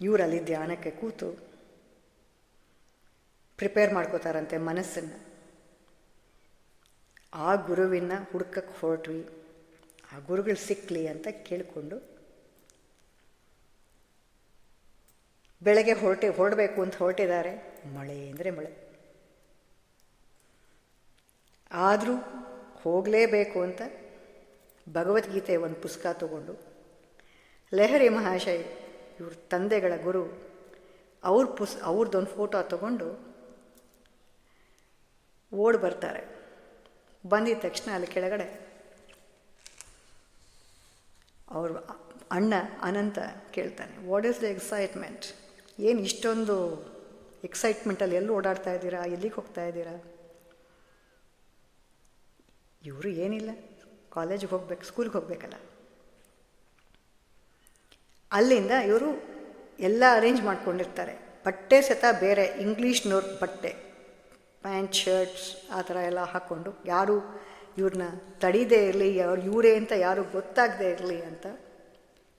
ಇವರಲ್ಲಿ ಧ್ಯಾನಕ್ಕೆ ಕೂತು ಪ್ರಿಪೇರ್ ಮಾಡ್ಕೋತಾರಂತೆ ಮನಸ್ಸನ್ನು. ಆ ಗುರುವಿನ ಹುಡ್ಕಕ್ಕೆ ಹೊರಟ್ವಿ, ಆ ಗುರುಗಳು ಸಿಕ್ಕಲಿ ಅಂತ ಕೇಳಿಕೊಂಡು ಬೆಳಗ್ಗೆ ಹೊರಡಬೇಕು ಅಂತ ಹೊರಟಿದ್ದಾರೆ. ಮಳೆ ಅಂದರೆ ಮಳೆ. ಆದರೂ ಹೋಗಲೇಬೇಕು ಅಂತ ಭಗವದ್ಗೀತೆ ಒಂದು ಪುಸ್ತಕ ತಗೊಂಡು ಲಹರಿ ಮಹಾಶಯ್ ಇವ್ರ ತಂದೆಗಳ ಗುರು ಅವ್ರದ್ದೊಂದು ಫೋಟೋ ತಗೊಂಡು ಓಡಿ ಬರ್ತಾರೆ. ಬಂದಿದ ತಕ್ಷಣ ಅಲ್ಲಿ ಕೆಳಗಡೆ ಅವ್ರ ಅಣ್ಣ ಅನಂತ ಕೇಳ್ತಾನೆ, ವಾಟ್ ಈಸ್ ದ ಎಕ್ಸೈಟ್ಮೆಂಟ್? ಏನು ಇಷ್ಟೊಂದು ಎಕ್ಸೈಟ್ಮೆಂಟಲ್ಲಿ ಎಲ್ಲಿ ಓಡಾಡ್ತಾ ಇದ್ದೀರಾ, ಎಲ್ಲಿಗೆ ಹೋಗ್ತಾ ಇದ್ದೀರಾ? ಇವರು ಏನಿಲ್ಲ, ಕಾಲೇಜಿಗೆ ಹೋಗ್ಬೇಕು, ಸ್ಕೂಲ್ಗೆ ಹೋಗಬೇಕಲ್ಲ. ಅಲ್ಲಿಂದ ಇವರು ಎಲ್ಲ ಅರೇಂಜ್ ಮಾಡ್ಕೊಂಡಿರ್ತಾರೆ. ಬಟ್ಟೆ ಸತ ಬೇರೆ ಇಂಗ್ಲೀಷ್ನವ್ರ ಬಟ್ಟೆ, ಪ್ಯಾಂಟ್ ಶರ್ಟ್ಸ್ ಆ ಥರ ಎಲ್ಲ ಹಾಕ್ಕೊಂಡು, ಯಾರು ಇವ್ರನ್ನ ತಡೀದೇ ಇರಲಿ, ಇವರೇ ಅಂತ ಯಾರು ಗೊತ್ತಾಗದೇ ಇರಲಿ ಅಂತ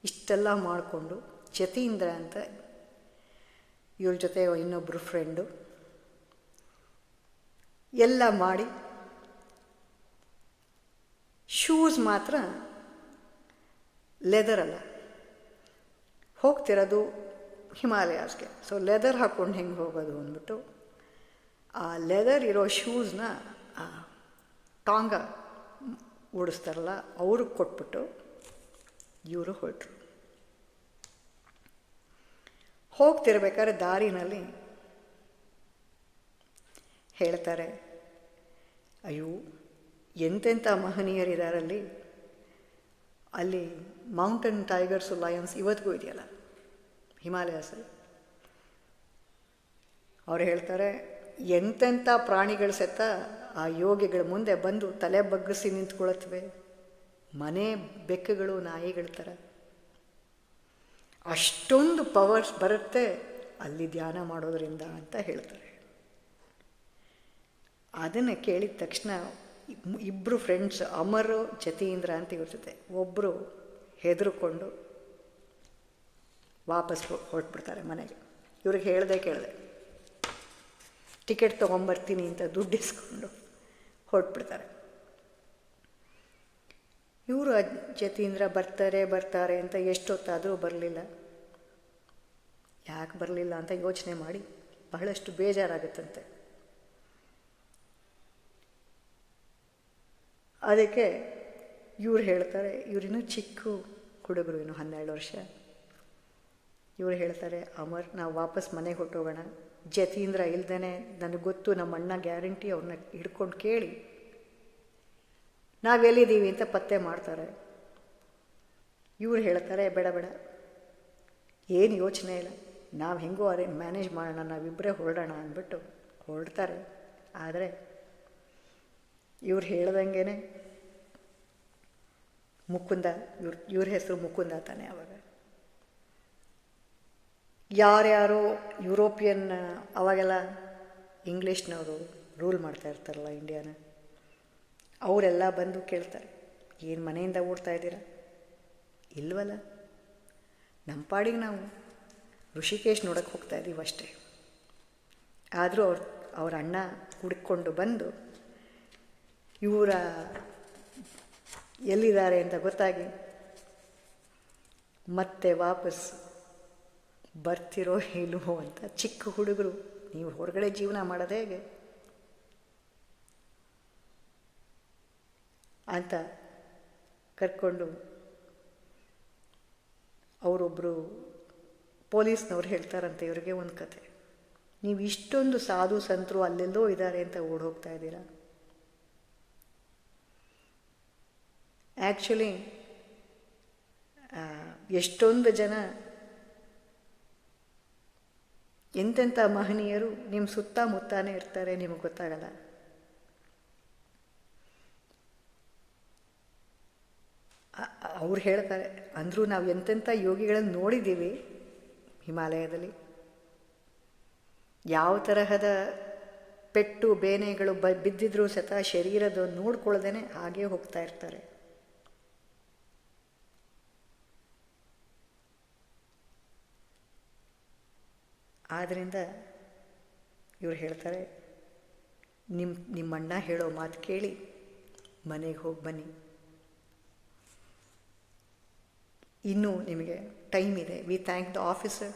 ಇಷ್ಟೆಲ್ಲ ಮಾಡಿಕೊಂಡು ಜತೀಂದ್ರ ಅಂತ ಇವ್ರ ಜೊತೆ ಇನ್ನೊಬ್ಬರು ಫ್ರೆಂಡು ಎಲ್ಲ ಮಾಡಿ, ಶೂಸ್ ಮಾತ್ರ ಲೆದರ್ ಅಲ್ಲ, ಹೋಗ್ತಿರೋದು ಹಿಮಾಲಯಾಸ್ಗೆ, ಸೊ ಲೆದರ್ ಹಾಕ್ಕೊಂಡು ಹೆಂಗೆ ಹೋಗೋದು ಅಂದ್ಬಿಟ್ಟು ಆ ಲೆದರ್ ಇರೋ ಶೂಸ್ನ ಟಾಂಗ ಓಡಿಸ್ತಾರಲ್ಲ ಅವ್ರಿಗೆ ಕೊಟ್ಬಿಟ್ಟು ಇವರು ಹೊರಟರು. ಹೋಗ್ತಿರ್ಬೇಕಾದ್ರೆ ದಾರಿನಲ್ಲಿ ಹೇಳ್ತಾರೆ, ಅಯ್ಯೋ ಎಂತೆಂಥ ಮಹನೀಯರಿದಾರಲ್ಲಿ, ಅಲ್ಲಿ ಮೌಂಟನ್ ಟೈಗರ್ಸು ಲಯನ್ಸ್ ಇವತ್ತಿಗೂ ಇದೆಯಲ್ಲ ಹಿಮಾಲಯಸಲ್ಲಿ. ಅವ್ರು ಹೇಳ್ತಾರೆ ಎಂತೆಂಥ ಪ್ರಾಣಿಗಳು ಸತ್ತ ಆ ಯೋಗಿಗಳ ಮುಂದೆ ಬಂದು ತಲೆ ಬಗ್ಗಿಸಿ ನಿಂತ್ಕೊಳತ್ವೆ, ಮನೆ ಬೆಕ್ಕುಗಳು ನಾಯಿಗಳ ಥರ. ಅಷ್ಟೊಂದು ಪವರ್ಸ್ ಬರುತ್ತೆ ಅಲ್ಲಿ ಧ್ಯಾನ ಮಾಡೋದರಿಂದ ಅಂತ ಹೇಳ್ತಾರೆ. ಅದನ್ನು ಕೇಳಿದ ತಕ್ಷಣ ಇಬ್ಬರು ಫ್ರೆಂಡ್ಸ್ ಅಮರ್ ಜತೀಂದ್ರ ಅಂತ ಇರ್ತದೆ, ಒಬ್ಬರು ಹೆದರ್ಕೊಂಡು ವಾಪಸ್ ಹೊರಟ್ಬಿಡ್ತಾರೆ ಮನೆಗೆ. ಇವ್ರಿಗೆ ಹೇಳ್ದೆ ಕೇಳಿದೆ ಟಿಕೆಟ್ ತೊಗೊಂಬರ್ತೀನಿ ಅಂತ ದುಡ್ಡು ಇಸ್ಕೊಂಡು ಹೊರಟ್ಬಿಡ್ತಾರೆ. ಇವರು ಜತೀಂದ್ರ ಬರ್ತಾರೆ ಅಂತ ಎಷ್ಟೊತ್ತಾದರೂ ಬರಲಿಲ್ಲ. ಯಾಕೆ ಬರಲಿಲ್ಲ ಅಂತ ಯೋಚನೆ ಮಾಡಿ ಬಹಳಷ್ಟು ಬೇಜಾರಾಗುತ್ತಂತೆ. ಅದಕ್ಕೆ ಇವ್ರು ಹೇಳ್ತಾರೆ, ಇವರಿನ್ನೂ ಚಿಕ್ಕ ಹುಡುಗರು, ಇನ್ನು 12 ವರ್ಷ. ಇವ್ರು ಹೇಳ್ತಾರೆ, ಅಮರ್ ನಾವು ವಾಪಸ್ ಮನೆಗೆ ಹೊಟ್ಟೋಗೋಣ. ಜತೀಂದ್ರ ಇಲ್ದೇ ನನಗೆ ಗೊತ್ತು, ನಮ್ಮ ಅಣ್ಣ ಗ್ಯಾರಂಟಿ ಅವ್ರನ್ನ ಹಿಡ್ಕೊಂಡು ಕೇಳಿ ನಾವೆಲ್ಲಿದ್ದೀವಿ ಅಂತ ಪತ್ತೆ ಮಾಡ್ತಾರೆ. ಇವ್ರು ಹೇಳ್ತಾರೆ, ಬೇಡ ಬೇಡ, ಏನು ಯೋಚನೆ ಇಲ್ಲ, ನಾವು ಹೆಂಗೋ ಮ್ಯಾನೇಜ್ ಮಾಡೋಣ, ನಾವಿಬ್ಬರೇ ಹೊರಡೋಣ ಅಂದ್ಬಿಟ್ಟು ಹೊರಡ್ತಾರೆ. ಆದರೆ ಇವ್ರು ಹೇಳ್ದಂಗೆ ಮುಕುಂದ, ಇವ್ರ ಹೆಸರು ಮುಕುಂದ ತಾನೆ. ಅವಾಗ ಯಾರ್ಯಾರೋ ಯುರೋಪಿಯನ್, ಅವಾಗೆಲ್ಲ ಇಂಗ್ಲೀಷ್ನವರು ರೂಲ್ ಮಾಡ್ತಾ ಇರ್ತಾರಲ್ಲ ಇಂಡಿಯಾನ, ಅವರೆಲ್ಲ ಬಂದು ಕೇಳ್ತಾರೆ, ಏನು ಮನೆಯಿಂದ ಓಡ್ತಾ ಇದ್ದೀರಾ? ಇಲ್ವಲ್ಲ, ನಮ್ಮ ಪಾಡಿಗೆ ನಾವು ಋಷಿಕೇಶ್ ನೋಡೋಕ್ಕೆ ಹೋಗ್ತಾ ಇದ್ದೀವಿ ಅಷ್ಟೇ. ಆದರೂ ಅವ್ರ ಅಣ್ಣ ಹುಡುಕೊಂಡು ಬಂದು ಇವರ ಎಲ್ಲಿದ್ದಾರೆ ಅಂತ ಗೊತ್ತಾಗಿ ಮತ್ತೆ ವಾಪಸ್ ಬರ್ತಿರೋ ಇಲ್ವೋ ಅಂತ, ಚಿಕ್ಕ ಹುಡುಗರು ನೀವು ಹೊರಗಡೆ ಜೀವನ ಮಾಡೋದು ಹೇಗೆ ಅಂತ ಕರ್ಕೊಂಡು ಅವರೊಬ್ಬರು ಪೊಲೀಸ್ನವ್ರು ಹೇಳ್ತಾರಂತೆ ಇವರಿಗೆ ಒಂದು ಕತೆ, ನೀವು ಇಷ್ಟೊಂದು ಸಾಧು ಸಂತರು ಅಲ್ಲೆಲ್ಲೋ ಇದ್ದಾರೆ ಅಂತ ಓಡೋಗ್ತಾ ಇದ್ದೀರಾ. ಆ್ಯಕ್ಚುಲಿ ಎಷ್ಟೊಂದು ಜನ ಎಂತೆಂಥ ಮಹನೀಯರು ನಿಮ್ಮ ಸುತ್ತಮುತ್ತಾನೇ ಇರ್ತಾರೆ, ನಿಮಗೆ ಗೊತ್ತಾಗಲ್ಲ. ಅವ್ರು ಹೇಳ್ತಾರೆ, ಅಂದರೂ ನಾವು ಎಂತೆಂಥ ಯೋಗಿಗಳನ್ನು ನೋಡಿದ್ದೀವಿ ಹಿಮಾಲಯದಲ್ಲಿ, ಯಾವ ತರಹದ ಪೆಟ್ಟು ಬೇನೆಗಳು ಬಿದ್ದಿದ್ರೂ ಸತ ಶರೀರದ ನೋಡ್ಕೊಳ್ಳದೇನೆ ಹಾಗೇ ಹೋಗ್ತಾ ಇರ್ತಾರೆ. ಆದ್ದರಿಂದ ಇವ್ರು ಹೇಳ್ತಾರೆ, ನಿಮ್ಮಣ್ಣ ಹೇಳೋ ಮಾತು ಕೇಳಿ ಮನೆಗೆ ಹೋಗಿ ಬನ್ನಿ, ಇನ್ನೂ ನಿಮಗೆ ಟೈಮ್ ಇದೆ. ವಿ ಥ್ಯಾಂಕ್ ದ ಆಫೀಸರ್,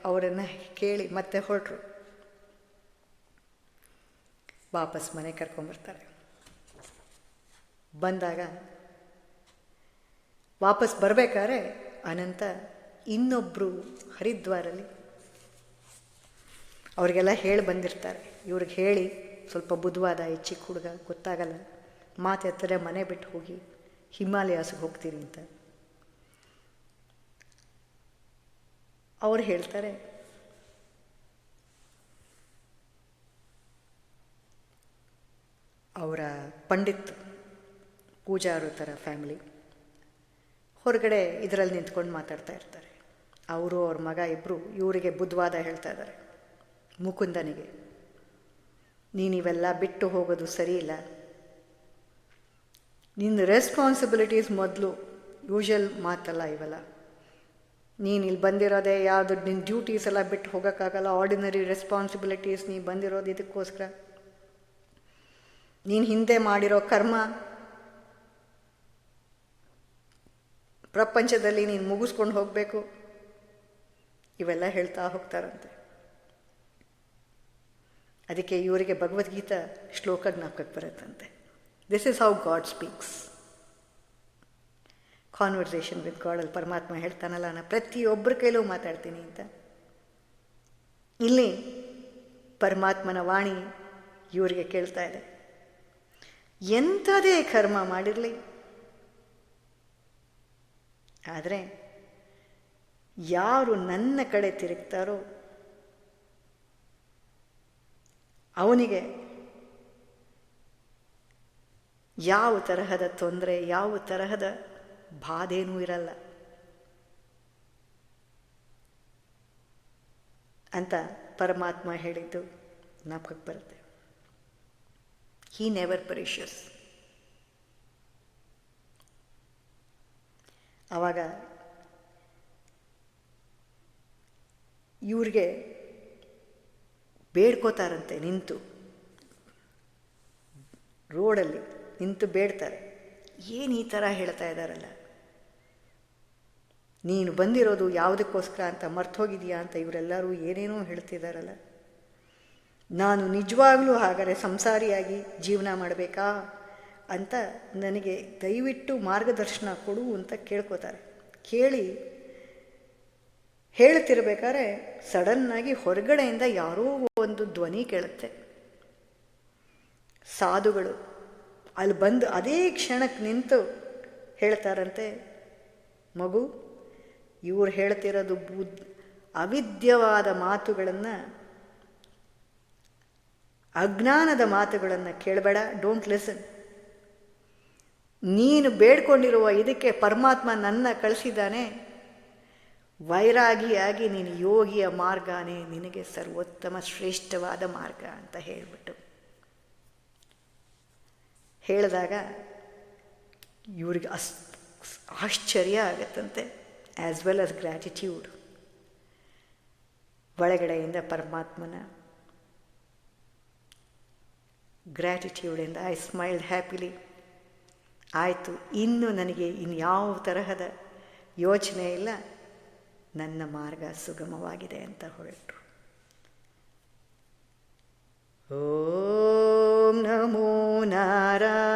ಅವರನ್ನು ಕೇಳಿ ಮತ್ತೆ ಹೊರಟರು. ವಾಪಸ್ ಮನೆ ಕರ್ಕೊಂಬರ್ತಾರೆ. ಬಂದಾಗ ವಾಪಸ್ ಬರಬೇಕಾದ್ರೆ ಅನಂತ ಇನ್ನೊಬ್ಬರು ಹರಿದ್ವಾರಲ್ಲಿ ಅವರಿಗೆಲ್ಲ ಹೇಳಿ ಬಂದಿರ್ತಾರೆ. ಇವ್ರಿಗೆ ಹೇಳಿ ಸ್ವಲ್ಪ ಬುದ್ಧವಾದ, ಈ ಚಿಕ್ಕ ಹುಡುಗ ಗೊತ್ತಾಗಲ್ಲ, ಮಾತು ಎತ್ತರೆ ಮನೆ ಬಿಟ್ಟು ಹೋಗಿ ಹಿಮಾಲಯಾಸ್ಗೆ ಹೋಗ್ತೀರಿ ಅಂತ. ಅವ್ರು ಹೇಳ್ತಾರೆ, ಅವರ ಪಂಡಿತ್ ಪೂಜಾರು ಥರ ಫ್ಯಾಮಿಲಿ ಹೊರಗಡೆ ಇದರಲ್ಲಿ ನಿಂತ್ಕೊಂಡು ಮಾತಾಡ್ತಾ ಇರ್ತಾರೆ. ಅವರು ಅವ್ರ ಮಗ ಇಬ್ಬರು ಇವರಿಗೆ ಬುದ್ಧವಾದ ಹೇಳ್ತಾ ಇದ್ದಾರೆ, ಮುಕುಂದನಿಗೆ, ನೀನಿವೆಲ್ಲ ಬಿಟ್ಟು ಹೋಗೋದು ಸರಿ ಇಲ್ಲ, ನಿನ್ನ ರೆಸ್ಪಾನ್ಸಿಬಿಲಿಟೀಸ್ ಮೊದಲು, ಯೂಶಲ್ ಮಾತಲ್ಲ ಇವೆಲ್ಲ, ನೀನು ಇಲ್ಲಿ ಬಂದಿರೋದೇ ಯಾವುದು, ನಿನ್ನ ಡ್ಯೂಟೀಸ್ ಎಲ್ಲ ಬಿಟ್ಟು ಹೋಗೋಕ್ಕಾಗಲ್ಲ, ಆರ್ಡಿನರಿ ರೆಸ್ಪಾನ್ಸಿಬಿಲಿಟೀಸ್, ನೀನು ಬಂದಿರೋದು ಇದಕ್ಕೋಸ್ಕರ, ನೀನು ಹಿಂದೆ ಮಾಡಿರೋ ಕರ್ಮ ಪ್ರಪಂಚದಲ್ಲಿ ನೀನು ಮುಗಿಸ್ಕೊಂಡು ಹೋಗಬೇಕು, ಇವೆಲ್ಲ ಹೇಳ್ತಾ ಹೋಗ್ತಾರಂತೆ. ಅದಕ್ಕೆ ಇವರಿಗೆ ಭಗವದ್ಗೀತಾ ಶ್ಲೋಕ ಜ್ಞಾಪಕಕ್ಕೆ ಬರುತ್ತಂತೆ. This is how God speaks. Conversation with God ಅಲ್ಲಿ ಪರಮಾತ್ಮ ಹೇಳ್ತಾನಲ್ಲ, ನಾನು ಪ್ರತಿಯೊಬ್ಬರ ಕೈಲೂ ಮಾತಾಡ್ತೀನಿ ಅಂತ. ಇಲ್ಲಿ ಪರಮಾತ್ಮನ ವಾಣಿ ಇವರಿಗೆ ಕೇಳ್ತಾ ಇದೆ, ಎಂಥದೇ ಕರ್ಮ ಮಾಡಿರಲಿ ಆದರೆ ಯಾರು ನನ್ನ ಕಡೆ ತಿರುಗ್ತಾರೋ ಅವನಿಗೆ ಯಾವ ತರಹದ ತೊಂದರೆ, ಯಾವ ತರಹದ ಬಾಧೆನೂ ಇರಲ್ಲ ಅಂತ ಪರಮಾತ್ಮ ಹೇಳಿದ್ದು ಜ್ಞಾಪಕಕ್ಕೆ ಬರುತ್ತೆ. ಹೀ ನೆವರ್ ಪೆರಿಷಸ್. ಆವಾಗ ಇವ್ರಿಗೆ ಬೇಡ್ಕೋತಾರಂತೆ, ನಿಂತು ರೋಡಲ್ಲಿ ನಿಂತು ಬೇಡ್ತಾರೆ. ಏನು ಈ ಥರ ಹೇಳ್ತಾ ಇದ್ದಾರಲ್ಲ, ನೀನು ಬಂದಿರೋದು ಯಾವುದಕ್ಕೋಸ್ಕರ ಅಂತ ಮರ್ತೋಗಿದೆಯಾ ಅಂತ ಇವರೆಲ್ಲರೂ ಏನೇನೋ ಹೇಳ್ತಿದ್ದಾರಲ್ಲ. ನಾನು ನಿಜವಾಗ್ಲೂ ಹಾಗಾದರೆ ಸಂಸಾರಿಯಾಗಿ ಜೀವನ ಮಾಡಬೇಕಾ ಅಂತ ನನಗೆ ದಯವಿಟ್ಟು ಮಾರ್ಗದರ್ಶನ ಕೊಡು ಅಂತ ಕೇಳ್ಕೋತಾರೆ. ಕೇಳಿ ಹೇಳ್ತಿರ್ಬೇಕಾದ್ರೆ ಸಡನ್ನಾಗಿ ಹೊರಗಡೆಯಿಂದ ಯಾರೋ ಒಂದು ಧ್ವನಿ ಕೇಳುತ್ತೆ. ಸಾಧುಗಳು ಅಲ್ಲಿ ಬಂದು ಅದೇ ಕ್ಷಣಕ್ಕೆ ನಿಂತು ಹೇಳ್ತಾರಂತೆ, ಮಗು, ಇವ್ರು ಹೇಳ್ತಿರೋದು ಅವಿದ್ಯವಾದ ಮಾತುಗಳನ್ನು, ಅಜ್ಞಾನದ ಮಾತುಗಳನ್ನು ಕೇಳಬೇಡ, ಡೋಂಟ್ ಲಿಸನ್. ನೀನು ಬೇಡ್ಕೊಂಡಿರುವ ಇದಕ್ಕೆ ಪರಮಾತ್ಮ ನನ್ನ ಕಳಿಸಿದ್ದಾನೆ. ವೈರಾಗಿಯಾಗಿ ನೀನು ಯೋಗಿಯ ಮಾರ್ಗನೇ ನಿನಗೆ ಸರ್ವೋತ್ತಮ ಶ್ರೇಷ್ಠವಾದ ಮಾರ್ಗ ಅಂತ ಹೇಳಿಬಿಟ್ಟು ಹೇಳಿದಾಗ ಇವ್ರಿಗೆ ಆಶ್ಚರ್ಯ ಆಗತ್ತಂತೆ, ಆ್ಯಸ್ ವೆಲ್ ಆಸ್ ಗ್ರ್ಯಾಟಿಟ್ಯೂಡ್. ಒಳಗಡೆಯಿಂದ ಪರಮಾತ್ಮನ ಗ್ರ್ಯಾಟಿಟ್ಯೂಡಿಂದ ಐ ಸ್ಮೈಲ್ಡ್ ಹ್ಯಾಪಿಲಿ. ಆಯಿತು, ಇನ್ನು ನನಗೆ ಇನ್ಯಾವ ತರಹದ ಯೋಚನೆ ಇಲ್ಲ, ನನ್ನ ಮಾರ್ಗ ಸುಗಮವಾಗಿದೆ ಅಂತ ಹೊರಟರು. ಓಂ ನಮೋ ನಾರಾಯಣ.